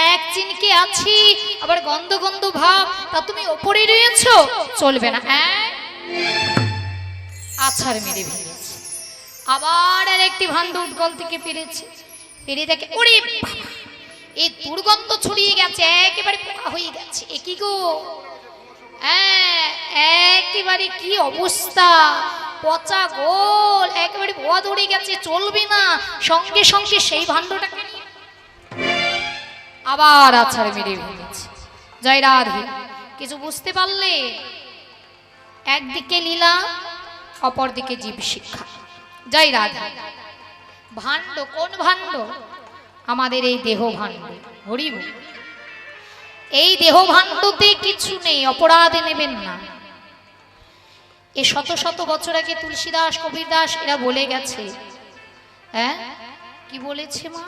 এক চিনকে আছি আবার গন্ধ গন্ধ ভাব, তা তুমি ওপরে রয়েছো, চলবে না। আছাড় মেরে ভেঙেছে। আবার আর একটি ভাণ্ড উৎকল থেকে পেরেছে, পেরে দেখে ওরে বাবা, এই দুর্গন্ধ ছড়িয়ে গেছে, একেবারে পোকা হয়ে গেছে। এ কি গো, একেবারে কি অবস্থা, পচা গোল, একেবারে ভুয়া ধরে গেছে, চলবে না। সঙ্গে সঙ্গে সেই ভাণ্ডটাকে আবার আছাড় মেরে ভেঙেছে। জয় রাধে। কিছু বুঝতে পারলে? একদিকে লীলা, অপরদিকে জীব শিক্ষা। জয় রাধে। ভাণ্ড কোন ভাণ্ড? আমাদের এই দেহ ভাণ্ড। হরি বল। এই দেহ ভাণ্ডতে কিছু নেই, অপরাধ নেবেন না। এ শত শত বছর আগে তুলসীদাস, কবির দাস এরা বলে গেছে। হ্যাঁ কি বলেছে মা?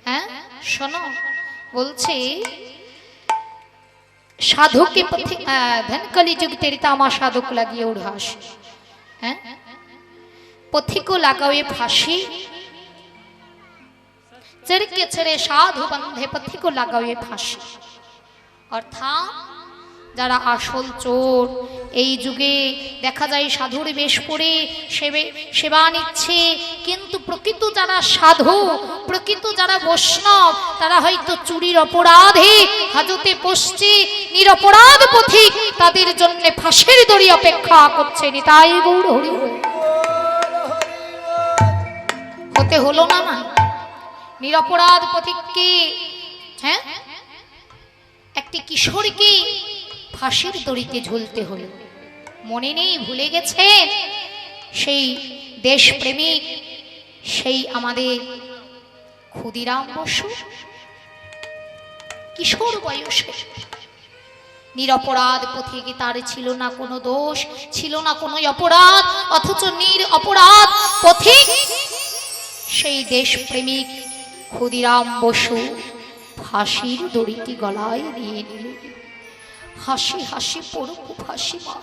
হ্যাঁ শোনো, বলছে সাধুকে ধন কলিযুগ তেরি তামা সাধক লাগিয়ে উড়াস, হ্যাঁ পথিকো লাগাওয়ে ফাঁসি, চরকে ছেড়ে সাধু বন্ধে পথিকো লাগাওয়ে ফাঁসি। অর্থাৎ যারা আসল চোর, এই যুগে দেখা যায় সাধুর বেশ পরে সেবা নিচ্ছে, কিন্তু প্রকৃত যারা সাধু, প্রকৃত যারা বৈষ্ণব, তারা হয়তো চুরির অপরাধে হাজতে পড়ছে, নিরপরাধ পথিক, তাদের জন্য ফাঁসির দড়ি অপেক্ষা করছে। নিতাই গৌর হরি হতে হলো না না, নিরপরাধ পথিককে, হ্যাঁ একটি কিশোরকে ফাঁসির দড়িতে ঝুলতে হলো। মনে নেই, ভুলে গেছেন সেই দেশপ্রেমিক, সেই আমাদের ক্ষুদিরাম বসু, কিশোর বয়সে নিরপরাধ পথিকে, তার ছিল না কোনো দোষ, ছিল না কোনো অপরাধ, অথচ নিরপরাধ পথিক সেই দেশপ্রেমিক ক্ষুদিরাম বসু ফাঁসির দড়িটি গলায় নিয়ে নিল। হাসি হাসি পড়ুক হাসি মা,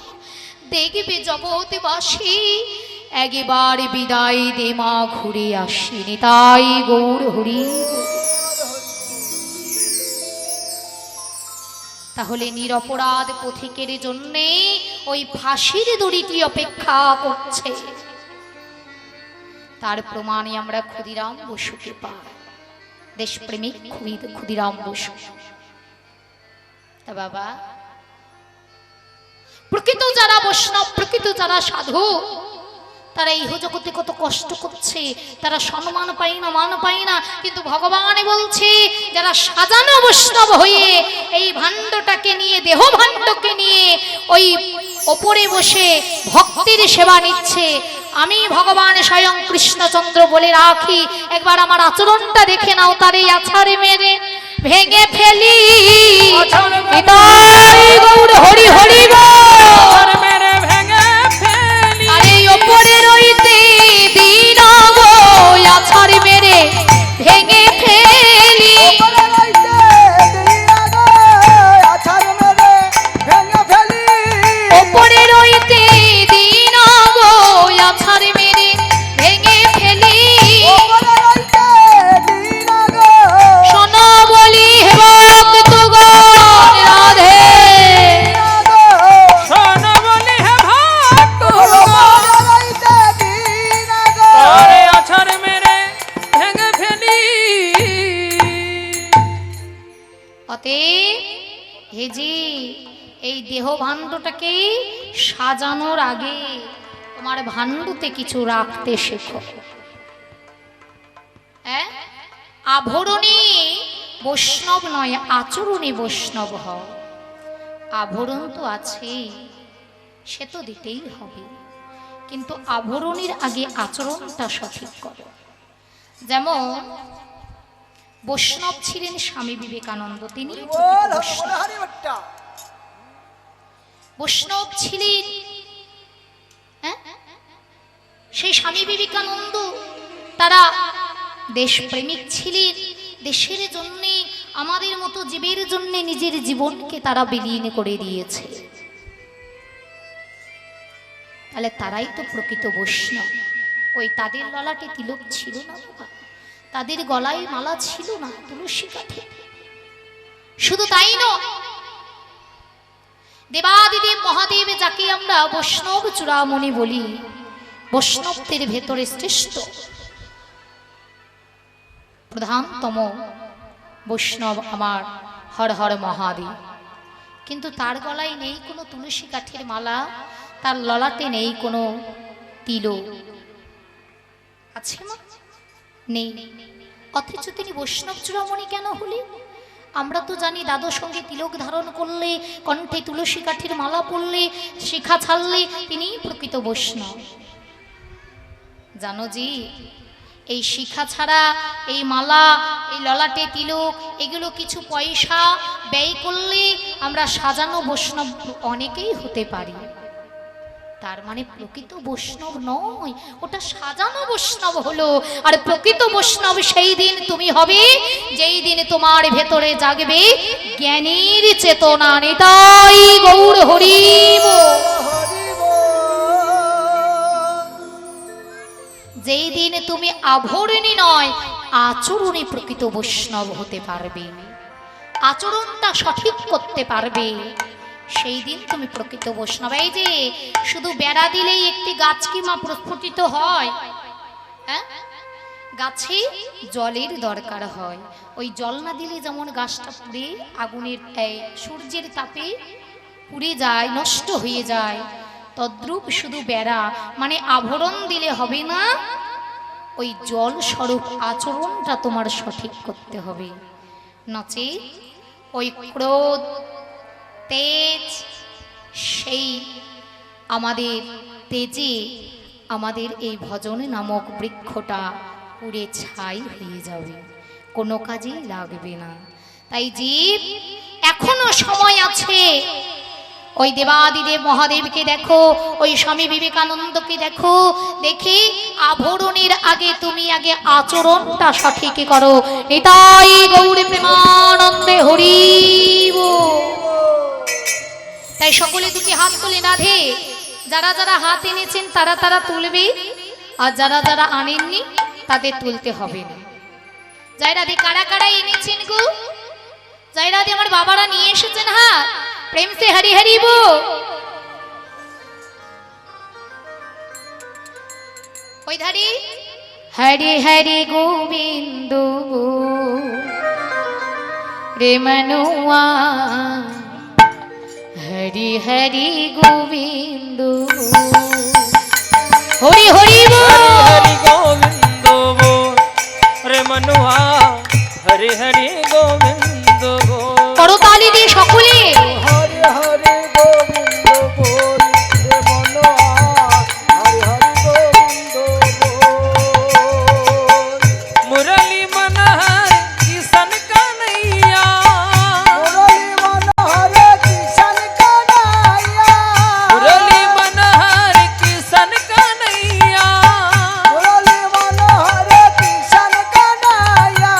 দেখবে জগৎবাসী একবার বিদায় দে মা, ঘুরে আসিনি তাই গৌর হরি। তাহলে নিরপরাধ পথিকের জন্যে ওই ফাঁসির দড়িটি অপেক্ষা করছে। তার প্রমাণে আমরা ক্ষুদিরাম বসুকে পাই, দেশপ্রেমিক ক্ষুদিরাম বসু। তা বাবা, প্রকৃত যারা বৈষ্ণব, প্রকৃত যারা সাধু, তারা এই জগতে কত কষ্ট করছে, তারা সম্মান পায় না, মান পায় না, কিন্তু ভগবান বলছে যারা সাজানো বৈষ্ণব হয়ে এই ভাণ্ডটাকে নিয়ে, দেহ ভাণ্ডকে নিয়ে ওই ওপরে বসে ভক্তির সেবা নিচ্ছে, আমি ভগবান স্বয়ং কৃষ্ণচন্দ্র বলে রাখি, একবার আমার আচরণটা দেখে নাও, তার এই আছাড়ে মেরে ভেঙে ফেলি। গৌর হরি হরি আর মেরে ভেঙে ফেলি। আরে ওপরে রইতে দিন গো, আছাড় মেরে ভেঙে ফেলি। ওপরে রইতে দিনা গো, আছাড় মেরে ভেঙে ফেলি। ওপরে রইতে দিন গো, আছাড় মেরে ভেঙে ফেলি। ওপরে রইতে দিনা গো, শোনো বলি হে ভক্তগণ, রাধে দিনা গো। শোন বলি হে ভক্তগণ, ওপরে রইতে দিনা গো, আরে আছাড় মেরে ভেঙে ফেলি। অতএব হেজি এই দেহ ভাণ্ডটাকে সাজানোর আগে তোমার ভাণ্ডতে কিছু রাখতে শেখো। হ্যাঁ, আভরণে বৈষ্ণব নয়, আচরণে বৈষ্ণব হও। আভরণ তো আছেই, সে তো দিতেই হবে, কিন্তু আভরণের আগে আচরণটা সঠিক করো। যেমন বৈষ্ণব ছিলেন স্বামী বিবেকানন্দ, তিনি বল হরি হরি বট্টা। বৈষ্ণব ছিলেন। হ্যাঁ? সেই স্বামী বিবেকানন্দ তারা দেশপ্রেমিক ছিলেন, দেশের জন্য, আমাদের মতো জীবের জন্য নিজের জীবনকে তারা বিলীন করে দিয়েছে। তাহলে তারাই তো প্রকৃত বৈষ্ণব। ওই তাদের ললাটে তিলক ছিল না বাবা, তাদের গলায় মালা ছিল না তুলসী কাঠে। শুধু তাই নয়, দেবাদিদেব মহাদেব যাকে আমরা বৈষ্ণব চূড়ামণি বলি, বৈষ্ণবদের ভেতরে শ্রেষ্ঠ প্রধানতম বৈষ্ণব আমার হর হর মহাদেব, কিন্তু তার গলায় নেই কোনো তুলসী কাঠের মালা, তার ললাটে নেই কোনো তিলক। আছে না? নেই। অথচ তিনি বৈষ্ণব চূড়ামণি কেন হলেন? আমরা তো জানি দাদুর সঙ্গে তিলক ধারণ করলে, কণ্ঠে তুলসী কাঠের মালা পরলে, শিখা ছাড়লে তিনি প্রকৃত বৈষ্ণব। জানো জি, এই শিখা ছাড়া, এই মালা, এই ললাটে তিলক, এগুলো কিছু পয়সা ব্যয় করলে আমরা সাজানো বৈষ্ণব অনেকেই হতে পারি। তার মানে প্রকৃত বৈষ্ণব নয়, ওটা সাজানো বৈষ্ণব হলো। আর প্রকৃত বৈষ্ণব সেই দিন তুমি হবে যেই দিন তোমার ভেতরে জাগবে জ্ঞানীর চেতনা। নিতাই গৌর হরি বল। হরি বল। যেই দিন তুমি আভরণী নয়, আচরণে প্রকৃত বৈষ্ণব হতে পারবে, আচরণটা সঠিক করতে পারবে, সেই দিন তুমি প্রকৃত বৈষ্ণব। এই যে শুধু বেড়া দিলেই একটি গাছ কি মা প্রস্ফুটিত হয়? হ্যাঁ, গাছে জলের দরকার হয়। ওই জল না দিলে যেমন গাছটা পুড়ে আগুনের সূর্যের তাপে পুড়ে যায়, নষ্ট হয়ে যায়, তদ্রূপ শুধু বেড়া মানে আভরণ দিলে হবে না, ওই জল স্বরূপ আচরণটা তোমার সঠিক করতে হবে। নচেত ওই ক্রোধ, তেজ, সেই আমাদের তেজে আমাদের এই ভজন নামক বৃক্ষটা পুড়ে ছাই হয়ে যাবে, কোনো কাজেই লাগবে না। তাই জীব এখনো সময় আছে, ওই দেবাদিদেব মহাদেবকে দেখো, ওই স্বামী বিবেকানন্দকে দেখো, দেখি আভরণের আগে তুমি আগে আচরণটা সঠিক করো। নিতাই গৌর প্রেমানন্দে হরি বল। তাই সকলে দুটি হাত তুলে রাধে যারা যারা হাত এনেছেন তারা তারা তুলবে, আর যারা যারা আনেননি তাদের তুলতে হবে না। জয়রাধে কারা কারা এনেছেন গো? জয়রাধে আমার বাবারা নিয়ে এসেছেন হাত, প্রেম সে হরি হরি বল। ওই ধারি হরি হরি গোবিন্দ রে মনুয়া, হরি হরি গোবিন্দ হরি হরি हरि गोविंद बोल रे मनुआ, हरि हरि गोविंद बोल। করতালি দিয়ে সকলে হরি হরি গোবিন্দ বল রে মনোয়া, হরি হরি গোবিন্দ বল। मुरली मनहर किशन कन्हैया, মুরলী মনোহর কিষান কানাইয়া, मुरली मनहर किशन कन्हैया, মুরলী মনোহর কিষান কানাইয়া।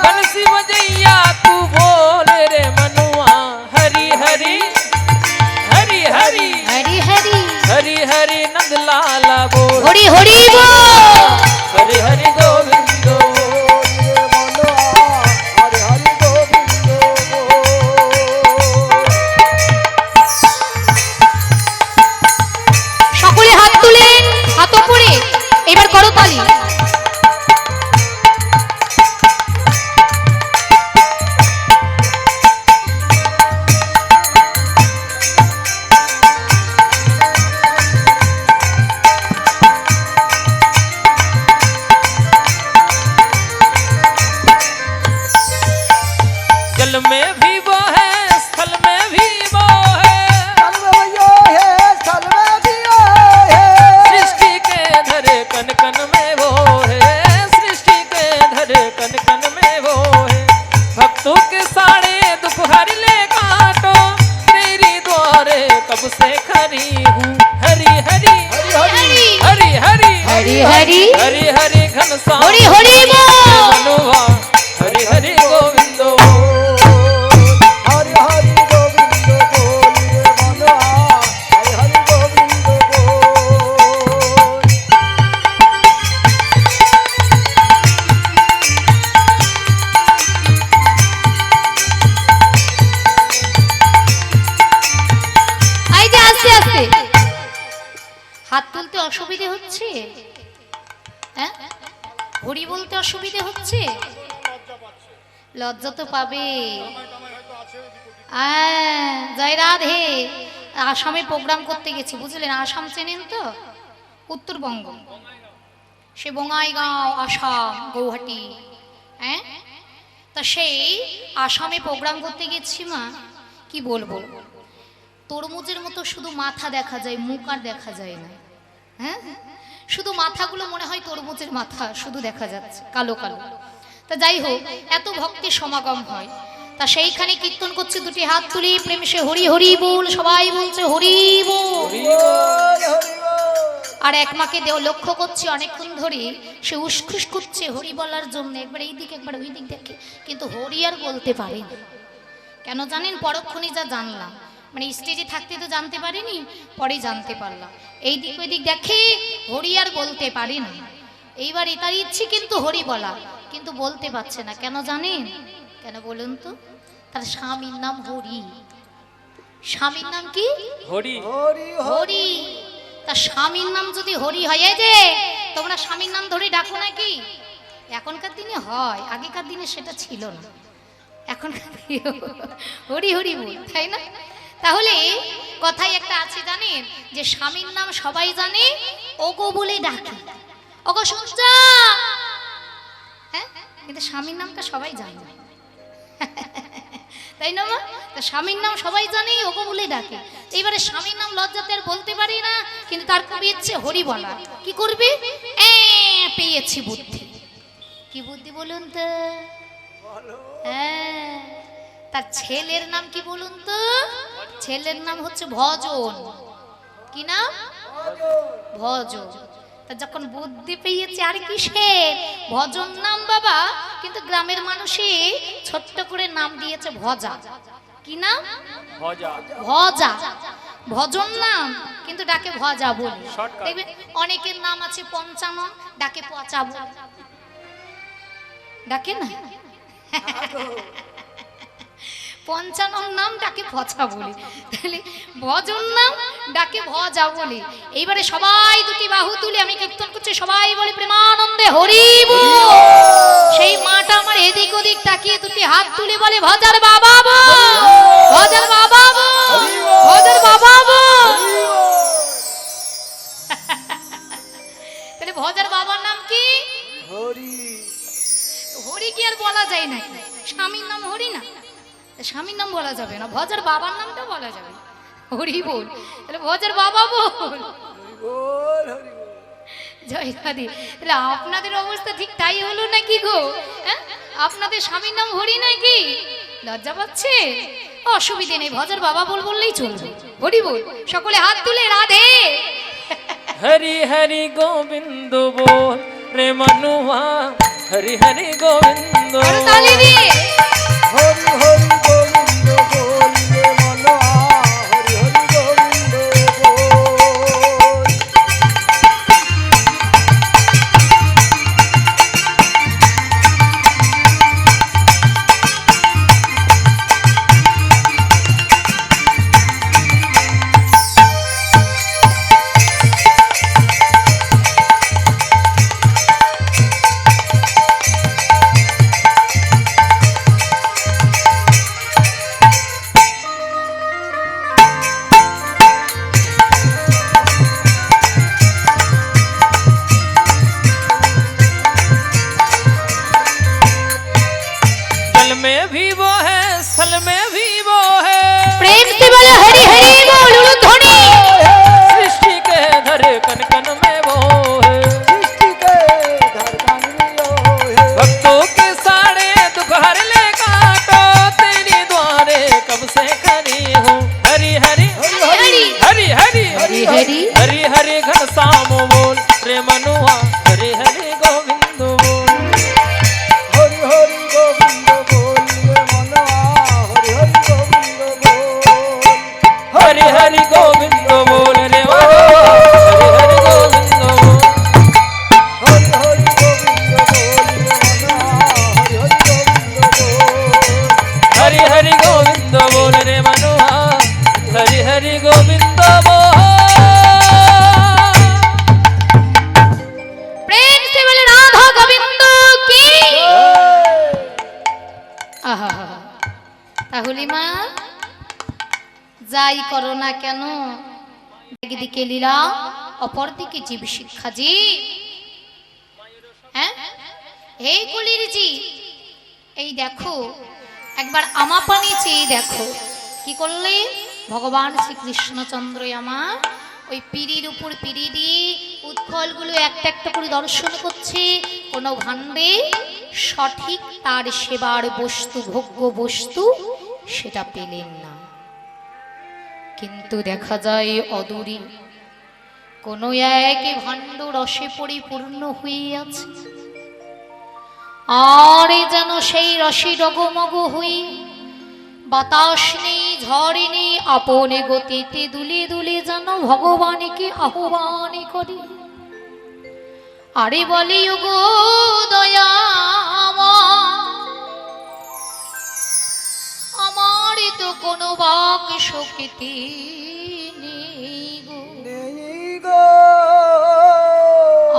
बंसी बजैया तू बोल रे मनुआ, हरि हरि हरि हरि হরি হরি हरि हरि नंदलाला बोल, হরি হরি বল। हरि हरि गोविंद बोल। রে মনোয়া, হরি হরি গোবিন্দ বল। সকলে হাত তুলেন, হাত উপরে, এবার করতালি। जल में भी वो है, स्थल में भी वो है, सर्वयो है सर्वदियो है, सृष्टि के धरे कन कन में वो है, सृष्टि के धरे कन कन में वो है। भक्तों के सारे दुख हर ले काटो, तेरी द्वारे कब से खड़ी हूँ। हरि हरि हरि हरि हरि हरि हरि हरि हरि घनश्याम हरि हरि बोल। मनुआ, हरि हरि गोविंद बोल। हरि हरि गोविंद बोल रे मनुआ, हरि हरि गोविंद बोल। এই যে আস্তে আস্তে হাত তুলতে অসুবিধে হচ্ছে, হ্যাঁ হরি বলতে অসুবিধে হচ্ছে, লজ্জা তো পাবে। জয় রাধে। আসামে প্রোগ্রাম করতে গেছি, বুঝলেন? আসাম চেনেন তো? উত্তরবঙ্গ, সে বঙ্গাইগাঁও, আসাম, গৌহাটি, হ্যাঁ। তা সেই আসামে প্রোগ্রাম করতে গেছি মা, কি বলবো, তরমুজের মতো শুধু মাথা দেখা যায়, মুখ আর দেখা যায় না, হ্যাঁ। শুধু মাথাগুলো মনে হয় তরমুজের মাথা শুধু দেখা যাচ্ছে, কালো কালো। তা যাই হোক, এত ভক্তির সমাগম হয়। তা সেইখানে কীর্তন করছে, দুটি হাত তুলি প্রেম সে হরি হরি বল, সবাই বলছে হরি বল। হরি বল, হরি বল। আর এক মাকে দেও লক্ষ্য করছি অনেকক্ষণ ধরে সে উসখুস করছে হরি বলার জন্য, একবার এই দিক একবার ওই দিক দেখে, কিন্তু হরি আর বলতে পারে না। কেন জানেন? পরক্ষণে যা জানলাম, মানে স্টেজে থাকতে তো জানতে পারিনি, পরে জানতে পারলাম। এই দিক ওই দিক দেখে হরি আর বলতে পারি না। এইবার এটার ইচ্ছে কিন্তু হরি বলা, কিন্তু বলতে পারছে না। কেন জানেন? কেন বলুন তো? তার স্বামীর নাম হরি। স্বামীর নাম কি? হরি হরি হরি। তার স্বামীর নাম যদি হরি হয়, এই যে তোমরা স্বামীর নাম ধরে ডাকো নাকি? এখনকার দিনে হয়, আগেকার দিনে সেটা ছিল না। এখনকার দিনে হরি হরি বল, তাই না? তাহলে কথাই একটা আছে জানেন, যে স্বামীর নাম সবাই জানে, ওগো বলে ডাকে, ওগো শুনছা, হ্যাঁ, কিন্তু স্বামীর নামটা সবাই জানে, তাই না মা? তো স্বামীর নাম সবাই জানে, ওগো বলে ডাকে। এইবারে স্বামীর নাম লজ্জাতে আর বলতে পারি না, কিন্তু তার খুব ইচ্ছে হরি বলা। কি করবে? পেয়েছি বুদ্ধি। কি বুদ্ধি বলুন তো? হ্যাঁ, তার ছেলের নাম কি বলুন তো? ছেলের নাম হচ্ছে ভজন। কি নাম? ভজন। তা যখন বুদ্ধি পেয়েছে, আর কিসের ভজন নাম বাবা, কিন্তু গ্রামের মানুষই ছোট্ট করে নাম দিয়েছে ভজা। কি নাম? ভজা। ভজা। ভজন নাম কিন্তু ডাকে ভজা বলি। Shortcut. দেখবে অনেকের নাম আছে পঞ্চানন, ডাকে পচা বলি, ডাকে না পঞ্চানন নাম ডাকে পচা বলি, তাহলে ভজন নাম ডাকে ভজা বলি। এইবারে সবাই দুটি বাহু তুলে আমি কীর্তন করছি, সবাই বলে প্রেমানন্দে হরি বল। সেই মাটা আমার এদিক ওদিক তাকিয়ে দুটি হাত তুলে বলে ভজার বাবা বল, ভজার বাবা বল, ভজার বাবা বল। তাহলে ভজার বাবার নাম কি? হরি। হরি কি আর বলা যায় না? স্বামীর নাম হরি না, স্বামীর নাম বলা যাবে না, ভজার বাবার নামটা বলা যাবে, হরি বল। তাহলে ভজার বাবা বল, হরি বল, হরি বল। জয় রাধে। তাহলে আপনাদের অবস্থা ঠিক তাই হলো নাকি গো? হ্যাঁ, আপনাদের স্বামীর নাম হরি নাকি? লজ্জা পাচ্ছে? অসুবিধে নেই, ভজার বাবা বল বললেই চলবে, হরি বল। সকলে হাত তুলে রাধে। हरि हरि गोविंद बोल रे मनुआ, हरि हरि गोविंद আরো তালি দিয়ে হরি হরি গোবিন্দ বললে মনোয়া, হরি হরি গোবিন্দ বল। जल में भी वो है, स्थल में भी वो है, প্রেম से বলে হরি হরি বল উলুধ্বনি। सृष्टि के धड़कन कन में वो है, সৃষ্টি কে ধরকান লিयो হে। भक्तों के सारे दुख हर ले काटो, तेरी द्वारे कब से खड़ी हूँ। हरि हरि হরি हरि हरि হরি হরি हरि हरि घनश्याम बोल रे मनुआ, हरि हरि गोविंद बोल। হরি হরি গোবিন্দ বললে মনোয়া, হরি হরি গোবিন্দ বল। हरि हरि गोविंद बोल रे मनुआ, हरि हरि गोविंद बोल। হরি হরি গোবিন্দ বললে মনোয়া, হরি হরি গোবিন্দ বল। हरि हरि गोविंद बोल रे मनुआ, हरि हरि गोविंद बोल। প্রেম से বলে রাধা গোবিন্দ কি। আহা, তাহলে মা যাই করো না কেন, একদিকে লীলা অপরদিকে জীব শিক্ষা। জি হ্যাঁ, এই কলির জি, এই দেখো একবার আমাপানি চেয়ে দেখো কি করলে ভগবান শ্রীকৃষ্ণচন্দ্র আমার ওই পিড়ির উপর পিড়ি দিয়ে উৎফলগুলো একটা একটা করে দর্শন করছে। কোনো ভাণ্ডে সঠিক তার সেবার বস্তু, ভোগ্য বস্তু সেটা পেলেন না, কিন্তু দেখা যায় অদূরে কোনো এক ভাণ্ড রসে পরিপূর্ণ হয়ে আছে, আর যেন সেই রসে ডগমগ হয়ে বাতাস নেই, ঝড় নেই, আপনে গতিতে দুলে দুলে যেন ভগবানকে আহ্বান করে। আরে বলি গো দয়া আমার তো কোনো বাক শক্তি নেই গো, নেই গো।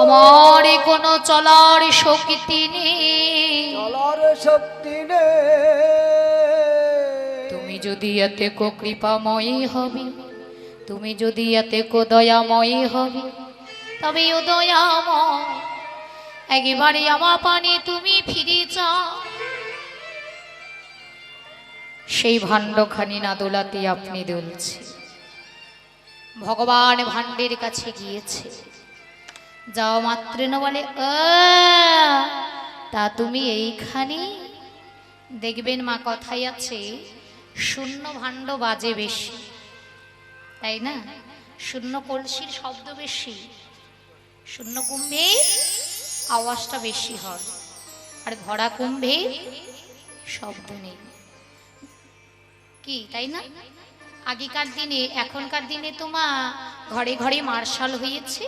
আমার কোনো চলার শক্তি নেই। চলার শক্তি নেই। তুমি যদি এতে কো কৃপাময়ী হবে, তুমি যদি এতে কো দয়াময়ী হবে, তবে ও দয়াময় একেবারে আমার পানে তুমি ফিরে যাও। সেই ভাণ্ডখানি না দোলাতে আপনি দুলছে। ভগবান ভাণ্ডের কাছে গিয়েছে, যাও মাত্র না বলে তা তুমি এইখানে। দেখবেন মা কথাই আছে, শূন্য ভাণ্ড বাজে বেশি, তাই না? শূন্য কলসির শব্দ বেশি, শূন্য কুম্ভে আওয়াজটা বেশি হয়, আর ভরা কুম্ভে শব্দ নেই, কি তাই না? আগেকার দিনে, এখনকার দিনে তো মা ঘরে ঘরে মার্শাল হয়েছে।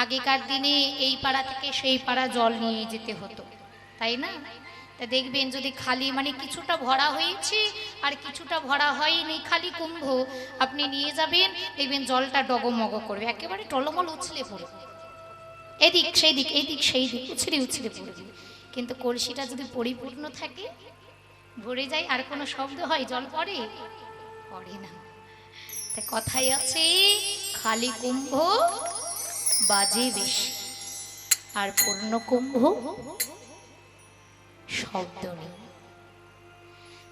আগেকার দিনে এই পাড়া থেকে সেই পাড়া জল নিয়ে যেতে হতো, তাই না? তা দেখবেন যদি খালি মানে কিছুটা ভরা হয়েছে আর কিছুটা ভরা হয়নি, খালি কুম্ভ আপনি নিয়ে যাবেন, দেখবেন জলটা ডগমগ করবে, একেবারে টলমল উছলে পড়বে, এদিক সেই দিক এদিক সেই দিক উছলে উছলে পড়বে। কিন্তু কলসিটা যদি পরিপূর্ণ থাকে, ভরে যায়, আর কোনো শব্দ হয় জল পড়ে? পড়ে না। তা কথাই আছে, খালি কুম্ভ বাজে বেশি, আর পূর্ণ কুম্ভ শব্দ নেই।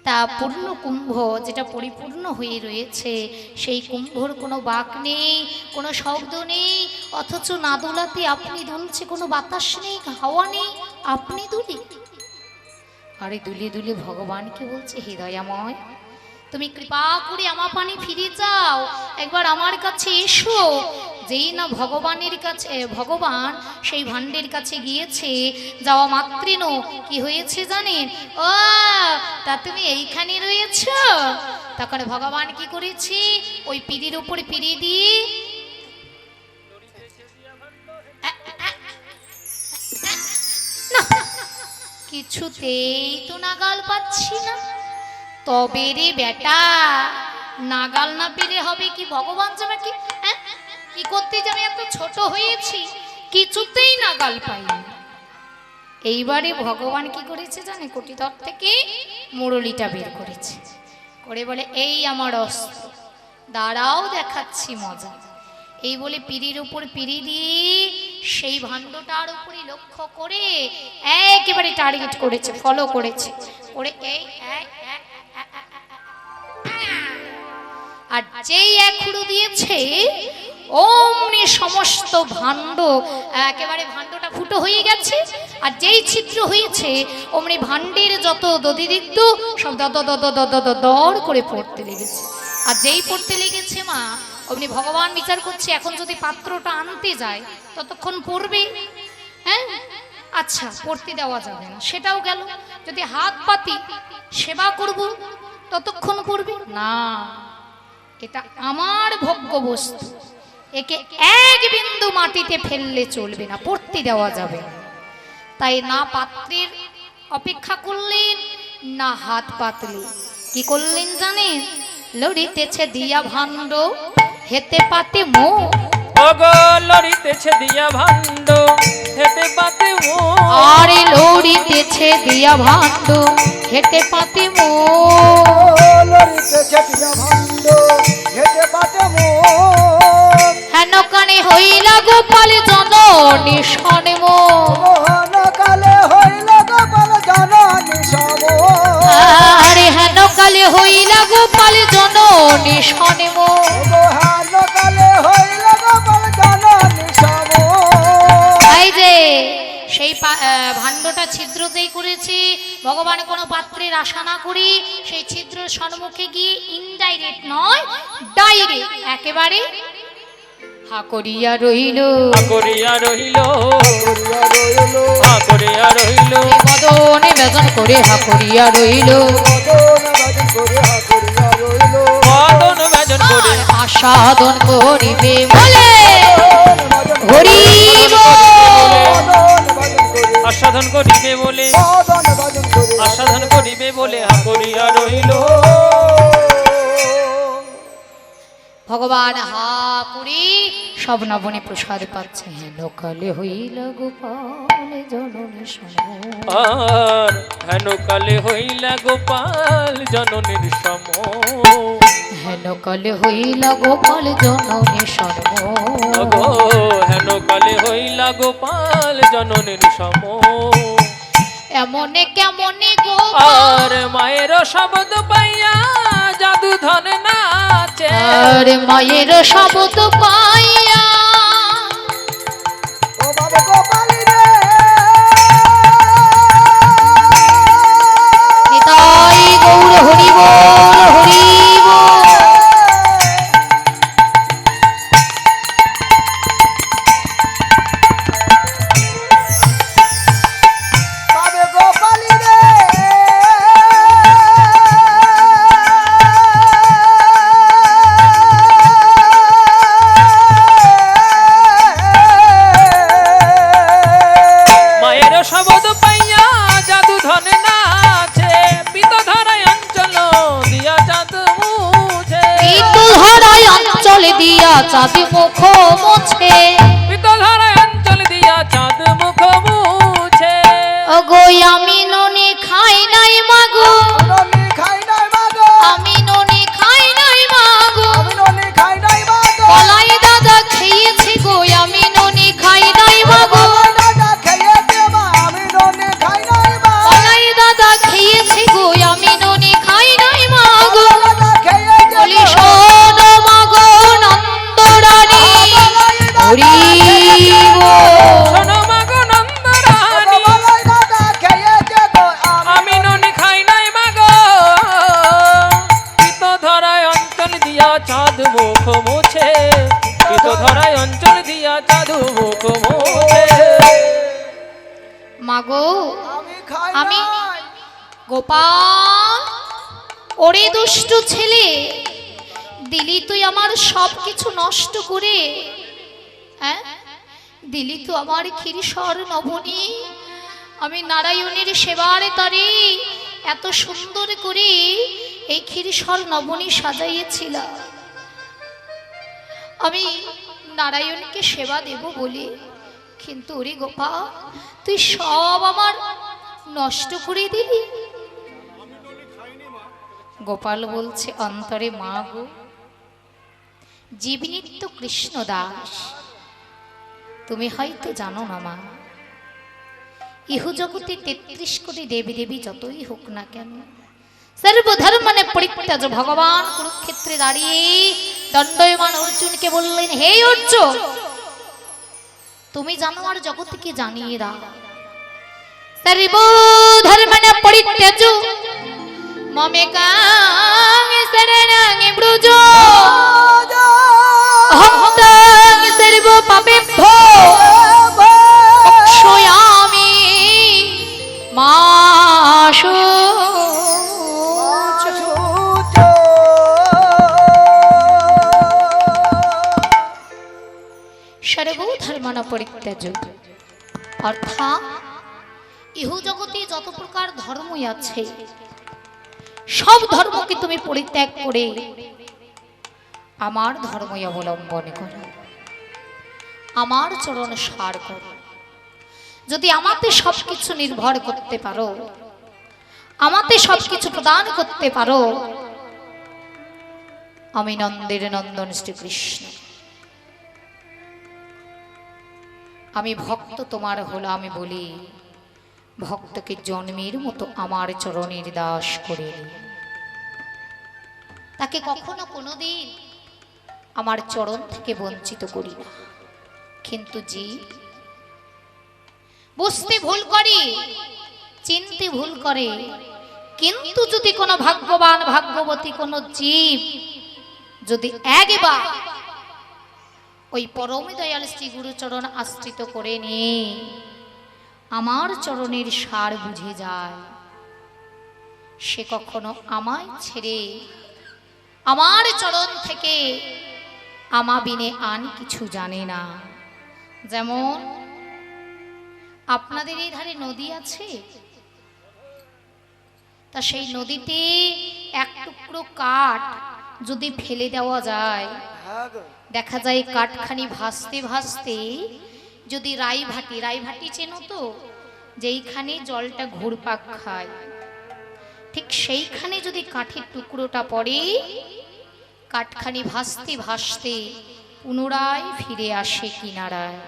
তা পূর্ণ কুম্ভ যেটা পরিপূর্ণ হয়ে রয়েছে, সেই কুম্ভর কোনো বাক নেই, কোনো শব্দ নেই, অথচ না দোলাতে আপনি দুলছে, কোনো বাতাস নেই, হাওয়া নেই, আপনি দুলি। আরে দুলে দুলে ভগবানকে বলছে, হে দয়াময়, তুমি কৃপা করে আমার পানি ফিরে যাও, একবার আমার কাছে এসো। যেই না ভগবানের কাছে, ভগবান সেই ভাণ্ডের কাছে গিয়েছে, যাওয়া মাত্রিন কি হয়েছে জানেন? ও তা তুমি এইখানে রয়েছ। তখন ভগবান কি করেছে, ওই পিড়ির উপর পিড়ি দিয়ে কিছুতেই তো নাগাল পাচ্ছি না। তবে রে বেটা, নাগাল না পেলে হবে কি? ভগবান যাবে কি, কি করতে যাবে? এত ছোট হয়েছি, কিছুতেই নাগাল পাই। এইবারে ভগবান কি করেছে জানে? কোটিতর থেকে মুরলিটা বের করেছে, করে বলে, এই আমার অস্ত্র, দাঁড়াও দেখাচ্ছি মজা। এই বলে পিড়ির উপর পিড়ি দিয়ে সেই ভাণ্ডটার উপরে লক্ষ্য করে একেবারে টার্গেট করেছে, ফলো করেছে, করে এই আর যেই এক হুড়ো দিয়েছে, অমনি সমস্ত ভাণ্ড একেবারে ভাণ্ডটা ফুটো হয়ে গেছে। আর যেই ছিদ্র হয়েছে, অমনি ভাণ্ডের যত দধিদিগ্ধ সব দর করে পড়তে লেগেছে। আর যেই পড়তে লেগেছে মা, অমনি ভগবান বিচার করছে, এখন যদি পাত্রটা আনতে যায় ততক্ষণ পড়বে। হ্যাঁ, আচ্ছা পড়তে দেওয়া যাবে না, সেটাও গেল। যদি হাত পাতি সেবা করব ততক্ষণ পড়বে না। এটা আমার ভোগ্য বস্তু, একে এক বিন্দু মাটিতে ফেললে চলবে না, পড়তে দেওয়া যাবে না। তাই না পাত্রের অপেক্ষা করলেন, না হাত পাতলে কি করলেন জানেন? লড়িতেছে দিয়া ভাণ্ড, হেতে পাতে মো। ওগো লড়িতেছে দিয়া ভাণ্ড, হেতে পাতে মো। আরে লড়িতেছে দিয়া ভাণ্ড, হেতে পাতে মো। লড়িতেছে দিয়া ভাণ্ড, হেতে পাতে মো। হেন কানে হইলা গোপাল জননী শনে মো। মোহন কালে হইলা গোপাল জননী সম। আরে হেন কালে হইলা গোপাল জননী শনে মো। মোহন কালে হইলা গোপাল জননী সম। এই যে সেই ভাণ্ডটা ছিদ্রতেই করেছে, ভগবান কোনো পাত্রের আশা না করি সেই ছিদ্রের সম্মুখে গিয়ে ইনডাইরেক্ট নয়, ডাইরেক্ট একেবারে হা করিয়া রইল, হা করিয়া রইল, করিয়া রইল, হা করিয়া রইল। বদনে বেদন করে হা করিয়া রইল, বদন ভজন করে হা করিয়া রইল। বদন ভজন করে আসাদন করিবে বলে হরি আস্বাদন করিবে বলে, বদন ভজন করে আস্বাদন করিবে বলে হা করিয়া রইল। ভগবান হা করি সব নবনে প্রসাদ পাচ্ছে। হেন কালে হইল গোপাল জননী সম। আর হেন কালে হইলা গোপাল জননীর সম। হেন কালে হইলা গোপাল জননী সম। ওগো হেন কালে হইলা গোপাল জননীর সম। এমনে কেমনে গো, আর মায়ের শব্দ পাইয়া জাদু ধন নাচে। আর মায়ের শব্দ পাইয়া ও বাবা গোপালী রে, নিতাই গৌর হরি বল হরি বল। বাবে গোপালী রে, চাঁদ মুখ মোছে পিতধারায় অঞ্চল দিয়া চাঁদ মুখ মুছে ওগো আমি ননি খাই নাই মাগো ননি খাই নাই মাগো আমি ননি খাই নাই মাগো আমি ননি খাই নাই মাগো কলাই দাদা খেয়েছি গো আমি ননি খাই নাই মাগো দাদা খেয়েছে মা আমি ননি খাই নাই মা কলাই দাদা খেয়েছি গো আমি ননি খাই নাই মাগো দাদা খেয়েছে বলি শোন মাগো নন্দরানী হরি গো শোনো মাগো নন্দরানী বলাই দাদা খেয়েছে গো আমি ননি খাই নাই মাগো পিতধারায় অঞ্চল দিয়া চাঁদ মুখ মুছে পিতধারায় অঞ্চল দিয়া চাঁদ মুখ মুছে মাগো আমি খাই আমি নাই গোপাল ওরে দুষ্ট ছেলে দিলি তুই আমার সব কিছু নষ্ট করে হ্যাঁ দিলি তো আমার ক্ষীরসর নবনী আমি নারায়ণের সেবার তরে এত সুন্দর করে এই ক্ষীরসর নবনী সাজাইয়েছিলাম আমি নারায়ণকে সেবা দেব বলে কিন্তু ওরে গোপাল তুই সব আমার নষ্ট করে দিলি গোপাল বলছে অন্তরে মা গো জীবনিত্য কৃষ্ণ দাস তুমি হয়তো জানো না মা ইহু জগতে 33 কোটি দেবী দেবী যতই হোক না কেন সর্বধর্মনে পরিত্যাজ ভগবান কুরুক্ষেত্রে দাঁড়িয়ে দণ্ডায়মান অর্জুনকে বললেন হে অর্জুন তুমি জানো আর জগৎকে জানিয়ে দাও সর্বধর্মনে পরিত্যাজ মমেকাং শরণং ব্রজ হন্তং সর্ব পাপেভ্যো ক্ষয়ামি মা সর্বধর্মন পরিত্যাজ অর্থাৎ ইহু জগতে যত প্রকার ধর্মই আছে সব ধর্মকে তুমি পরিত্যাগ করে আমার ধর্মই অবলম্বন করো আমার চরণ সার করো যদি আমাতে সবকিছু নির্ভর করতে পারো আমাতে সবকিছু প্রদান করতে পারো আমি নন্দের নন্দন শ্রীকৃষ্ণ আমি ভক্ত তোমার হলো আমি বলি ভক্তকে জন্মের মতো আমার চরণের দাস করে তাকে কখনো কোনোদিন আমার চরণ থেকে বঞ্চিত করি না কিন্তু জীব বুঝতে ভুল করে চিনতে ভুল করে কিন্তু যদি কোনো ভাগ্যবান ভাগ্যবতী কোনো জীব যদি একবার ওই পরম দয়াল শ্রী গুরুচরণ আশ্রিত করে নিয়ে আমার চরণের সার বুঝে যায় সে কখনো আমায় ছেড়ে আমার চরণ থেকে আমা বিনে আন কিছু জানে না যেমন আপনাদের এই ধারে নদী আছে তা সেই নদীতে এক টুকরো কাঠ যদি ফেলে দেওয়া যায় দেখা যায় কাঠখানি ভাসতে ভাসতে যদি রাইভাটি চেনো তো যেইখানে জলটা ঘুরপাক খায় ঠিক সেইখানে যদি কাঠের টুকরোটা পড়ে কাঠখানি ভাসতে ভাসতে পুনরায় ফিরে আসে কিনারায়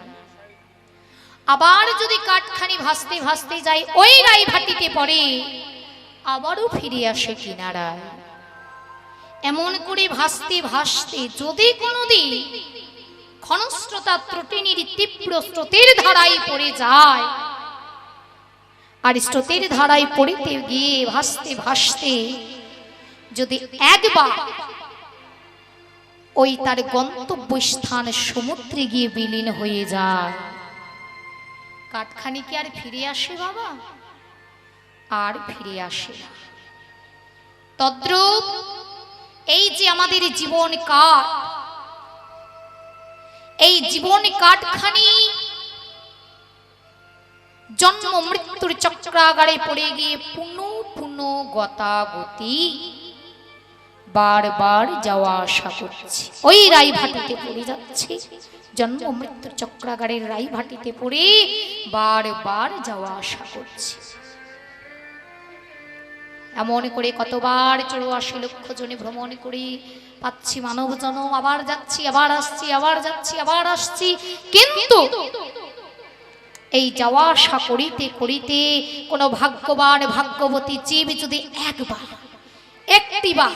আবার যদি কাঠখানি ভাসতে ভাসতে যায় ওই রাইভাটিতে পড়ে আবারও ফিরে আসে কিনারায় এমন করে ভাসতে ভাসতে যদি কোনোদিন ক্ষণস্রোতা ত্রটিনীর তীব্র স্রোতের ধারায় পড়ে যায় আর স্রোতের ধারায় পড়িতে গিয়ে ভাসতে ভাসতে যদি একবার ওই তার গন্তব্য স্থান সমুদ্রে গিয়ে বিলীন হয়ে যায় কাঠখানি কি আর ফিরে আসে বাবা আর ফিরে আসে না তদ্রূপ এই যে আমাদের জীবন কাঠ এই জীবন কাঠখানি জন্ম মৃত্যুর চক্রাগারে পড়ে গিয়ে পুনঃ পুনঃ গতাগতি বারবার যাওয়া আসা করছি, ওই রায়ভাটিতে পড়ে যাচ্ছি, জন্ম মৃত্যুর চক্রাগারের রায়ভাটিতে পড়ে বারবার যাওয়া আসা করছি। এমন করে কতবার 84 লক্ষ জনে ভ্রমণ করে পাচ্ছি মানব জন্ম, আবার যাচ্ছি, আবার আসছি, আবার যাচ্ছি, আবার আসছি, কিন্তু এই যাওয়া আসা করিতে করিতে কোনো ভাগ্যবান ভাগ্যবতী জীব যদি একটিবার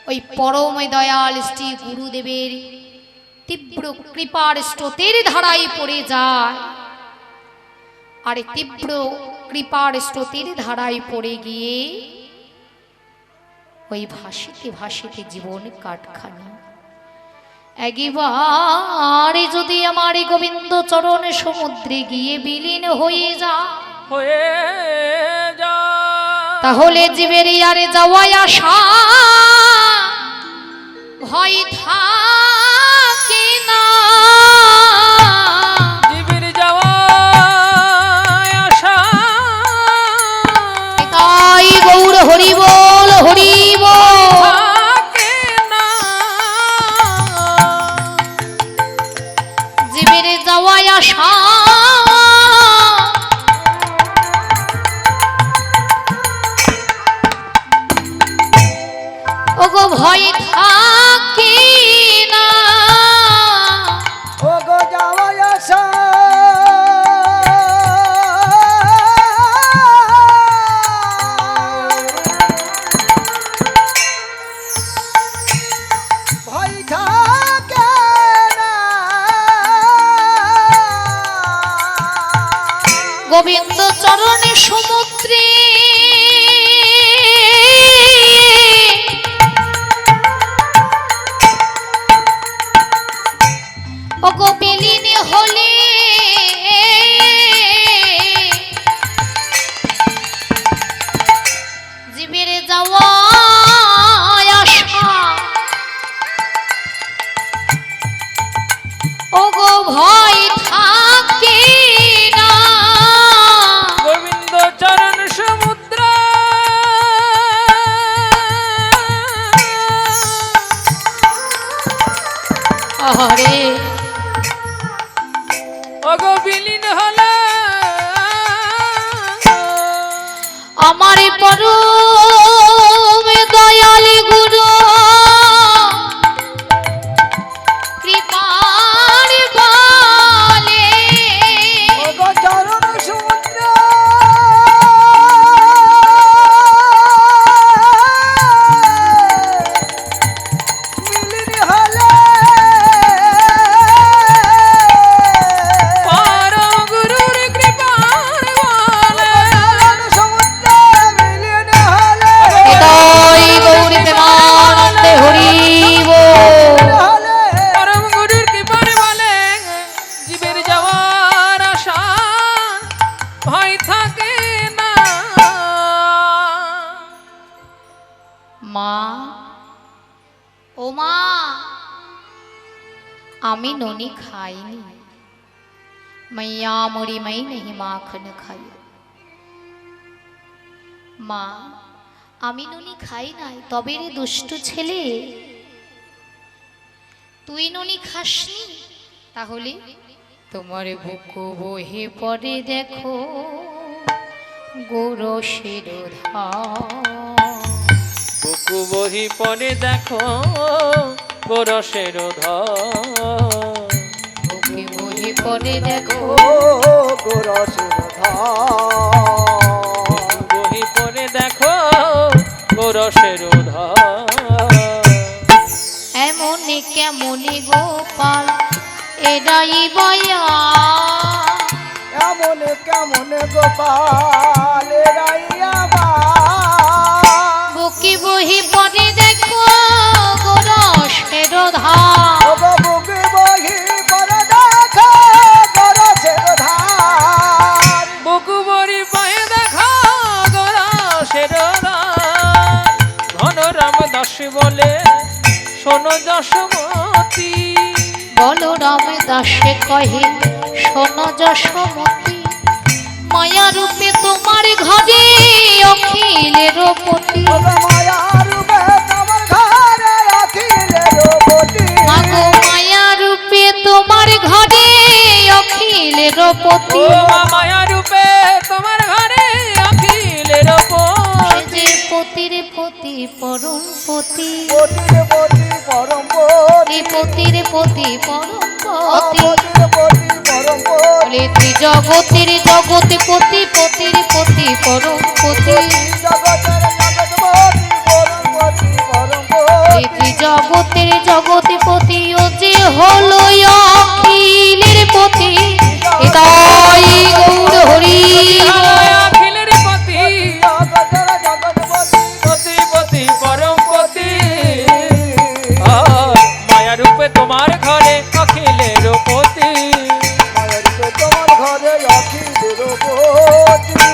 ওই পরম দয়াল শ্রী গুরুদেবের তীব্র কৃপার স্রোতের ধারায় পড়ে যায়, আর তীব্র কৃপার স্রোতের ধারায় পড়ে গিয়ে ওই ভাসিতে ভাসিতে জীবন কাটখানি, একবার যদি আমার গোবিন্দ চরণ সমুদ্রে গিয়ে বিলীন হয়ে যা, তাহলে জীবের আরে যাওয়ায় আসা ভয় থাকে না। জীবের যাওয়ায় আসা তাই গৌর হরি বল, হরি বল। থাকে না। জীবের যাওয়ায় আসা ওগো ভয় থাকে না। ওগো যাওয়াই আসা ভয় থাকে না। গোবিন্দ চরণে সমুদ্রে ওগো বিলীন হলে জীবের যাওয়া আসা ওগো ভয় থাকে না। গোবিন্দ চরণ সমুদ্র আরে ওগো বিলীন হলে আমার পরম দয়াল গুরু কৃপার বলে ওগো চরণ সমুদ্র মিলিনি হলে পরম গুরুর কৃপার বলে চরণ সমুদ্র মিলিনি হলে হৃদয় গৌরী প্রেমানন্দে হরি বল। হলে পরম গুরুর কৃপার বলে জীবের যাওয়ার আশা ভয় থাকে না। মা, ও মা, আমি ননি খাইনি, मैया मोरी मैं नहीं माखन खाई। মা, আমি ননি খাই নাই, তবে রে দুষ্টু ছেলে তুই ননি খাসনি, তাহলে তোমার বুক বহে পড়ে দেখো গোরসের ধার। বুকু বহি পরে দেখো গোরসের ধর। বুকে বহে পড়ে দেখো ও গোরসের ধার বহি পরে দেখো গোরসের ধর। এমন কেমন গোপাল এরাই বয়া, এমন কেমন গোপাল রাইয়া বা বুকে বহি পড়ে দেখো গোরসের ধার। ওগো বুকে বহি পড়ে দেখো গোরসের ধার বুকু বরি পায়ে দেখো গোরসের ধর। ঘন রাম দাস বলে শোনো যশোমতি, বলরাম দাসে কহে শোন যশোমতি, মায়া রূপে তোমার ঘরে অখিলের পতি। ওগো মায়ার মাগো মায়া রূপে তোমার ঘরে অখিলের ও পতি মা মায়া রূপে তোমার ঘরে অখিলের যে পতির পতি পরম পতি পতির পতি পরম পতি এই পতির পতি পরম পতি পতির পতি পরম পতি বলে ত্রিজগতের জগতে পতি পতির পতি পরম পতি জগতের জগৎপতি পরম পতি পরম পতি এই ত্রিজগতের জগতে পতি ও যে হলো অখিলের পতি হৃদয় গৌর হরি অখিলের পতি জগতের জগৎপতি পতি পতি পরম পতি মায়া রূপে তোমার ঘরে অখিলের পতি মায়ের তো তোমার ঘরে অখিলের পতি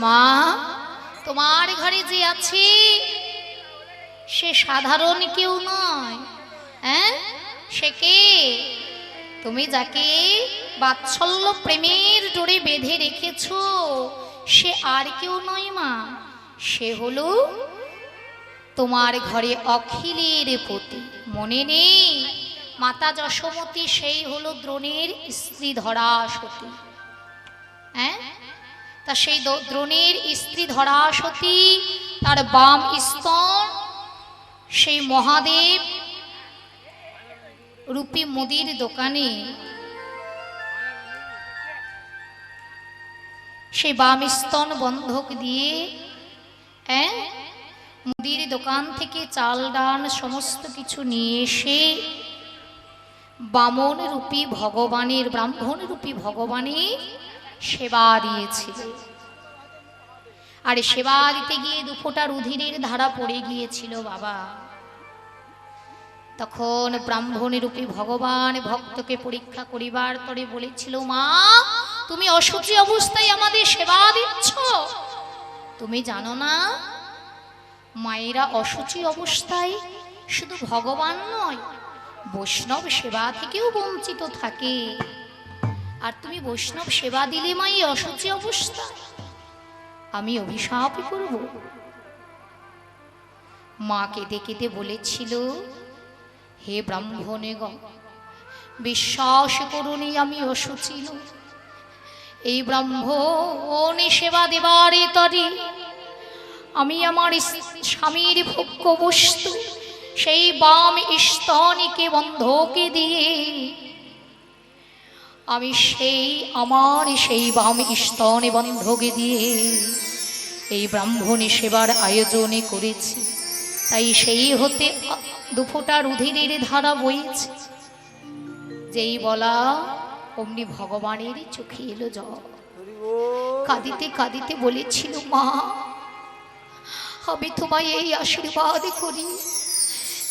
মা তোমার ঘরে যে আছে সে সাধারণ কেউ নয়, হ্যাঁ সে কে? তুমি যাকে বাৎসল্য প্রেমের ডোরে বেঁধে রেখেছো সে আর কেউ নয় মা, সে হলো তোমার ঘরে অখিলের পতি। মনে নেই মাতা যশোমতী সেই হলো দ্রোণের স্ত্রী ধরা সতী, হ্যাঁ তা সেই দ্রোণের স্ত্রী ধরা সতী তার বাম স্তন সেই মহাদেব রূপী মুদির দোকানে সেই বাম স্তন বন্ধক দিয়ে মুদির দোকান থেকে চাল ডাল সমস্ত কিছু নিয়ে এসে বামন রূপী ভগবানের ব্রাহ্মণ রূপী ভগবানের সেবা দিয়েছিল। আর সেবা দিতে গিয়ে দুফোঁটা রুধিরের ধারা পড়ে গিয়েছিল বাবা। তখন ব্রাহ্মণ রূপী ভগবান ভক্তকে পরীক্ষা করিবার তরে বলেছিল, মা তুমি অসুচি অবস্থায় আমাদের সেবা দিচ্ছ, তুমি জানো না মায়েরা অসুচি অবস্থায় শুধু ভগবান নয় বৈষ্ণব সেবা থেকেও বঞ্চিত থাকে, আর তুমি বৈষ্ণব সেবা দিলে মাই অসুচি অবস্থা, আমি অভিশাপ করব। মা কেঁদে কেঁদে বলেছিল, হে ব্রাহ্মণেগণ বিশ্বাস করুনি আমি অসুচি নই, এই ব্রাহ্মণ সেবা দেবারে তরে আমি আমার স্বামীর ভোগ্য বস্তু সেই বাম স্তনকে বন্ধকে দিয়ে আমি সেই বাম স্তনে বন্ধকে দিয়ে এই ব্রাহ্মণী সেবার আয়োজনে করেছি, তাই সেই হতে দুফোঁটা রুধিরের ধারা বইছে। যেই বলা অমনি ভগবানের চোখে এলো জল। কাঁদিতে কাঁদিতে বলেছিল, মা আমি তোমায় এই আশীর্বাদ করি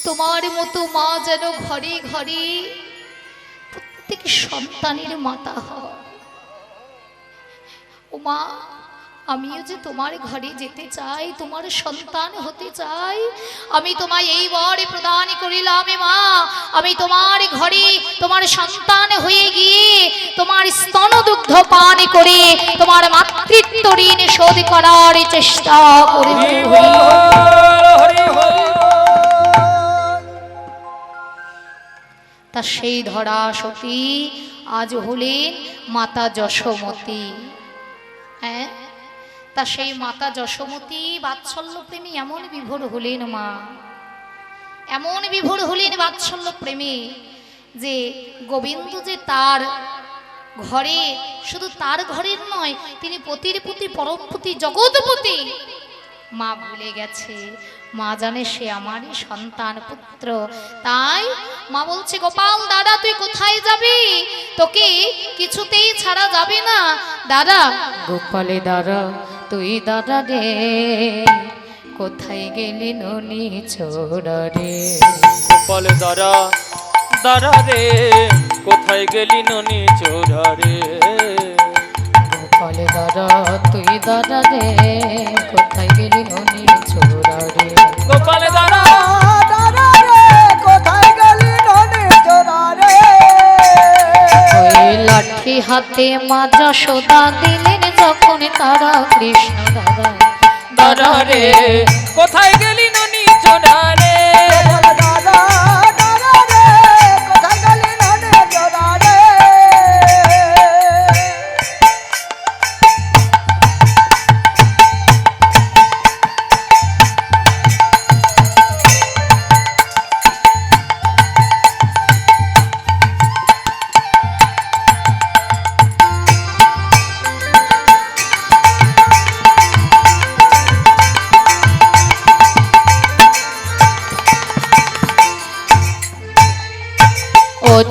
তোমার মতো মা যেন ঘরে ঘরে প্রত্যেক সন্তানের মাতা হয়। ও মা আমিও যে তোমার ঘরে যেতে চাই, তোমার সন্তান হতে চাই, আমি তোমায় এই বর প্রদান করিলাম মা, আমি তোমার ঘরে তোমার সন্তান হয়ে গিয়ে তোমার স্তন দুগ্ধ পান করে তোমার মাতৃত্ব ঋণ শোধ করার চেষ্টা করি। তা সেই ধরা সতী আজ হলেন মাতা যশোমতী। হ্যাঁ তা সেই মাতা যশোমতী বাৎসল্য প্রেমে এমন বিভোর হলেন মা, এমন বিভোর হলেন বাৎসল্য প্রেমে যে গোবিন্দ যে তার ঘরে, শুধু তার ঘরের নয়, তিনি পতির পতি পরমপতি জগৎপতি। মা ভুলে গেছে, মা জানে সে আমারই সন্তান পুত্র, তাই মা বলছে, গোপাল দাদা তুই কোথায় যাবি, তোকে কিছুতেই ছাড়া যাবে না। দাদা গোপালে দাদা তুই দাদা রে কোথায় গেলি ননি ছোড়া রে, গোপাল দাদা দাদা রে কোথায় গেলি ননি চোরা রে, গোপালে দাদা তুই দাদা রে কোথায় গেলি ননি ছোড়া রে, গোপাল দাদা দাদা রে কোথায় গেলি ননি চোরা রে, ওই লাঠি হাতে মা যশোদা দিলেন যখন তারা কৃষ্ণ দাদা দাদা রে কোথায় গেলি ননি চোরা রে, দাদা দাদা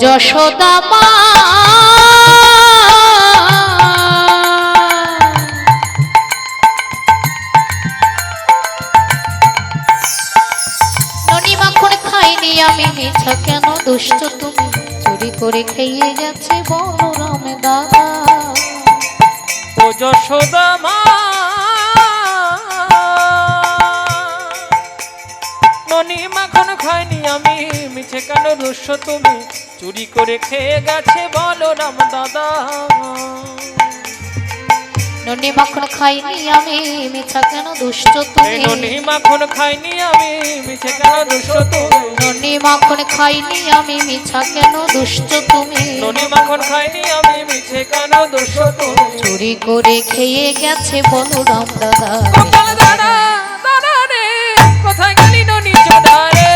যশোদা মা ননি মাখন খাইনি আমি মিছা কেন দুষ্ট তুমি চুরি করে খেয়ে গেছে বলরাম দাদা ও যশোদা মা ননি মাখন খাইনি আমি মিছে কেন দুষ্ট তুমি চুরি করে খেয়ে গেছে বলরাম দাদা ননি মাখন খাইনি আমি মিছা কেন দুষ্ট তুমি ননি মাখন খাইনি আমি মিছে কেন দুষ্ট তুমি ননি মাখন খাইনি আমি মিছা কেন দুষ্ট তুমি ননি মাখন খাইনি আমি মিছে কেন দুষ্ট তুমি চুরি করে খেয়ে গেছে বলরাম দাদা গোপাল দাদা দাদা রে কোথায় গেলি ননি চোদা রে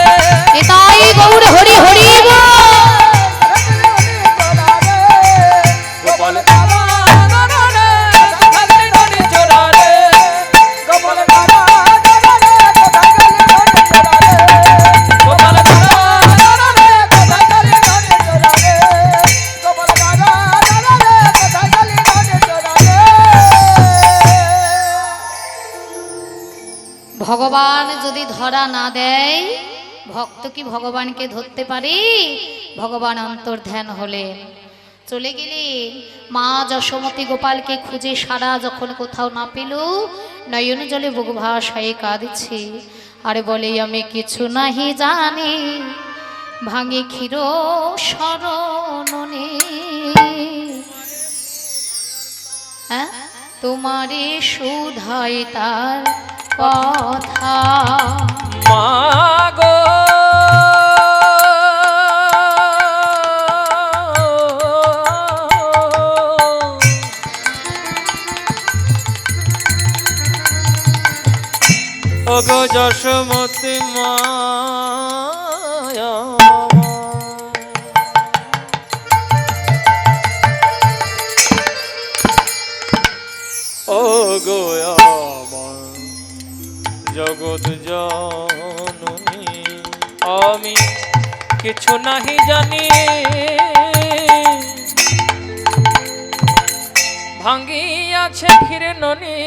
তাই গৌর হরি হরি গোপাল দাদা দাদা রে কোথায় গেলি ননি চোদা রে গোপাল দাদা দাদা রে কোথায় গেলি ননি চোরা রে গোপাল দাদা দাদা রে কোথায় গেলি ননি চোরা রে গোপাল দাদা দাদা রে কোথায় গেলি ননি চোরা রে ভগবান যদি ধরা না দেয় ভক্ত কি ভগবানকে ধরতে পারে ভগবান অন্তর্ধান হলেন চলে গেলেন মা যশোমতী গোপালকে খুঁজে সারা যখন কোথাও না পেল নয়ন জলে বুক ভাসায় কাঁদছে আরে বলে আমি কিছু নাহি জানি ভাঙে ক্ষীর শরণনে হ্যাঁ তোমারে সুধাই তার কথা মাগো ওগো যশোমতী মায়া ওগো আমার জগৎ জননী আমি কিছু নাহি জানি ভাঙ্গিয়াছে ক্ষীরে ননি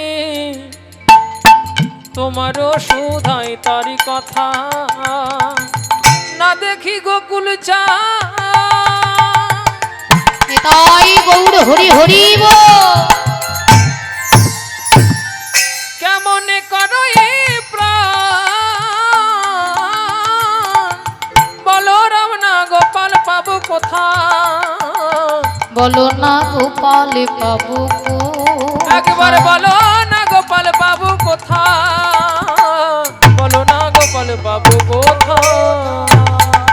তোমারও সুধাই তারি কথা না দেখি গোকুল চা তাই গৌর হরি হরি কেমনে করো এই প্রাণ বলরাম না গোপাল পাবো কোথা বলো না গোপাল পাবো একবার বলো না গোপাল পাবো কোথা বলো না গোপাল পাবো কোথা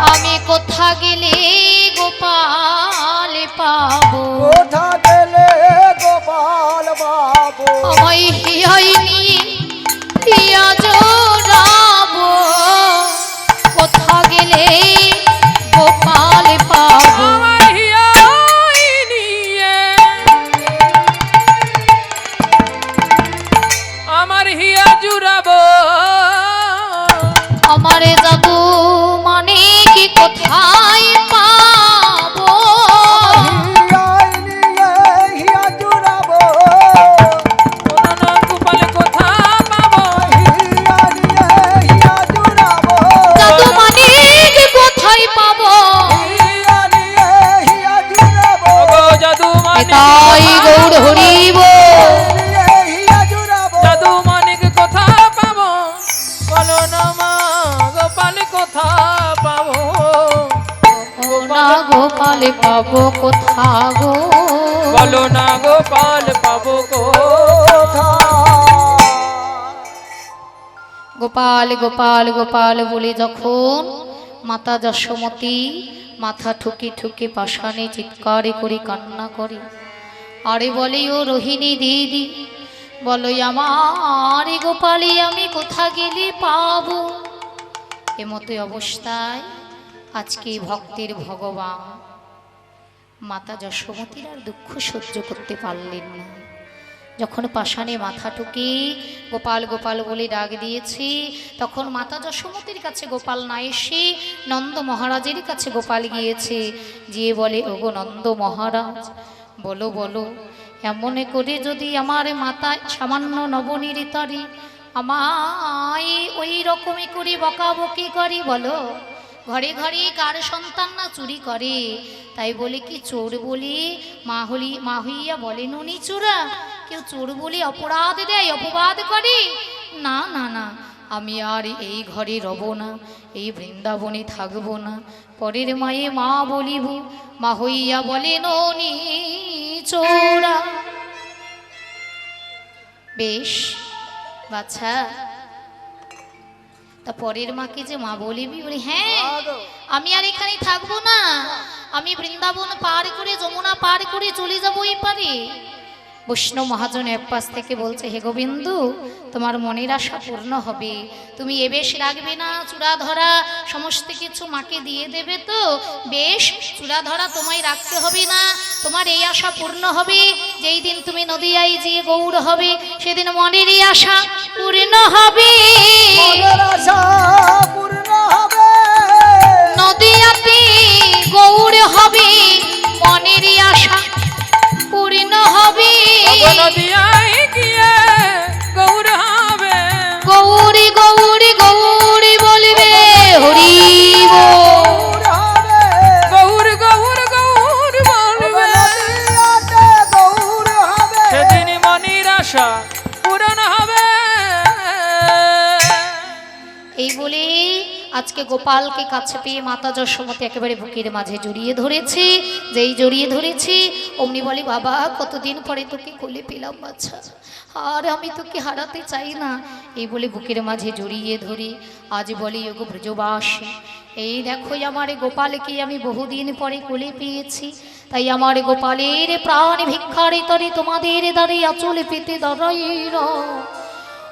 আমি কোথা গেলে গোপাল পাবো কোথা গেলে গোপাল বাবু আমায় হিয়াই নিয়ে হিয়া জোড়াবো কোথা গেলে গোপাল পাবো আমার হিয়াই নিয়ে আমার হিয়া জুড়াবো আমার জাদু মানে কি কোথায় পাবো হিয়াই নিয়ে হিয়া জুড়াবো বলো না গোপাল কোথা পাবো হিয়া নিয়ে হিয়া জুড়াবো জাদু মানে কি কোথায় পাবো হিয়া নিয়ে হিয়া জুড়াবো ওগো জাদু মানিক তাই গৌর হরিব নিয়ে হিয়া জুড়াবো জাদু মানিক কোথা পাবো বলো না মা গোপাল কোথা পাবো না গোপাল পাবো কোথা গো বলো না গোপাল পাবো কোথা গোপাল গোপাল গোপাল বলে যখন মাতা যশোমতী মাথা ঠুকে ঠুকে পাষাণে চিৎকারে করে কান্না করে আরে বলে ও রোহিণী দিদি বলো আমার গোপালে আমি কোথা গেলে পাবো এমতো অবস্থায় আজকে ভক্তের ভগবান মাতা যশোমতীর আর দুঃখ সহ্য করতে পারলেন না যখন পাষাণে মাথা ঠুকে গোপাল গোপাল বলে ডাক দিয়েছি, তখন মাতা যশোমতীর কাছে গোপাল না এসে নন্দ মহারাজের কাছে গোপাল গিয়েছে। গিয়ে বলে, ওগো নন্দ মহারাজ, বলো বলো, এমন করে যদি আমার মাতা সামান্য নবনির্তারে আমায় ওই রকমই করে বকাবকি করি, বলো ঘরে ঘরে কার সন্তান না চুরি করে, তাই বলে কি চোর বলে মা হইয়া বলেন উনি চোরা? কেউ চোর বলে অপরাধ দেয়, অপবাদ করে? না না না, আমি আর এই ঘরে রব না, এই বৃন্দাবনে থাকবো না। পরের মায়ে মা বলিব, মা হইয়া বলেন উনি চোরা। বেশ বাচ্চা, তা পরের মাকে যে মা বলিবি? বলি হ্যাঁ, আমি আর এখানে থাকবো না, আমি বৃন্দাবন পার করে যমুনা পার করে চলে যাবো এই পারে। বৈষ্ণব মহাজন এক পাশ থেকে বলছে, হে গোবিন্দু, তোমার মনের আশা পূর্ণ হবে, তুমি এ বেশ রাখবে না, চূড়া ধরা সমস্ত কিছু মাকে দিয়ে দেবে তো? বেশ, চূড়া ধরা তোমায় রাখতে হবে না, তোমার এই আশা পূর্ণ হবে। যেই দিন তুমি নদিয়ায় যে গৌর হবে, সেদিন মনেরই আশা পূর্ণ হবে। মনের আশা পূর্ণ হবে। নদিয়াতে গৌর হবে, মনেরই আশা পূর্ণ হবে। নদিয়ায় গিয়ে গৌর হবে, গৌরী গৌরী গৌরী বলবে হরি গৌর হবে। গৌর গৌর গৌর বলবে, নদিয়াতে গৌর হবে। সেদিন মনির আশা পূরণ হবে। এই বলে আজকে গোপালকে কাছে পেয়ে মাতা যশোমতী একেবারে বুকের মাঝে জড়িয়ে ধরেছে। যেই জড়িয়ে ধরেছে অমনি বলে, বাবা কতদিন পরে তোকে কোলে পেলাম বাচ্চা, আর আমি তোকে হারাতে চাই না। এই বলে বুকের মাঝে জড়িয়ে ধরে আজ বলি, ওগো ব্রজবাসী, এই দেখো আমার গোপালকে আমি বহুদিন পরে কোলে পেয়েছি, তাই আমার গোপালের প্রাণ ভিক্ষারে তরে তোমাদের দ্বারে আঁচলে পেতে দাঁড়াইল।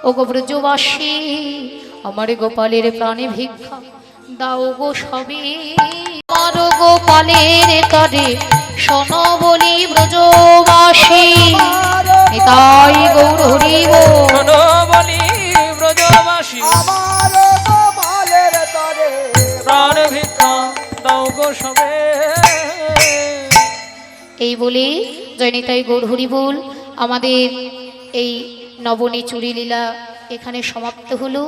ওগো ব্রজবাসী, আমার গোপালের প্রাণে ভিক্ষা দাও গো সবে। আমার গোপালের তরে শোনো বলি ব্রজবাসী, নিতাই গৌর হরি বল। শোনো বলি ব্রজবাসী, আমার গোপালের তরে প্রাণ ভিক্ষা দাও গো সবে। এই বলে জয় নিতাই গৌর হরি বল। আমাদের এই নবনী চুরি লীলা এখানে সমাপ্ত হলো।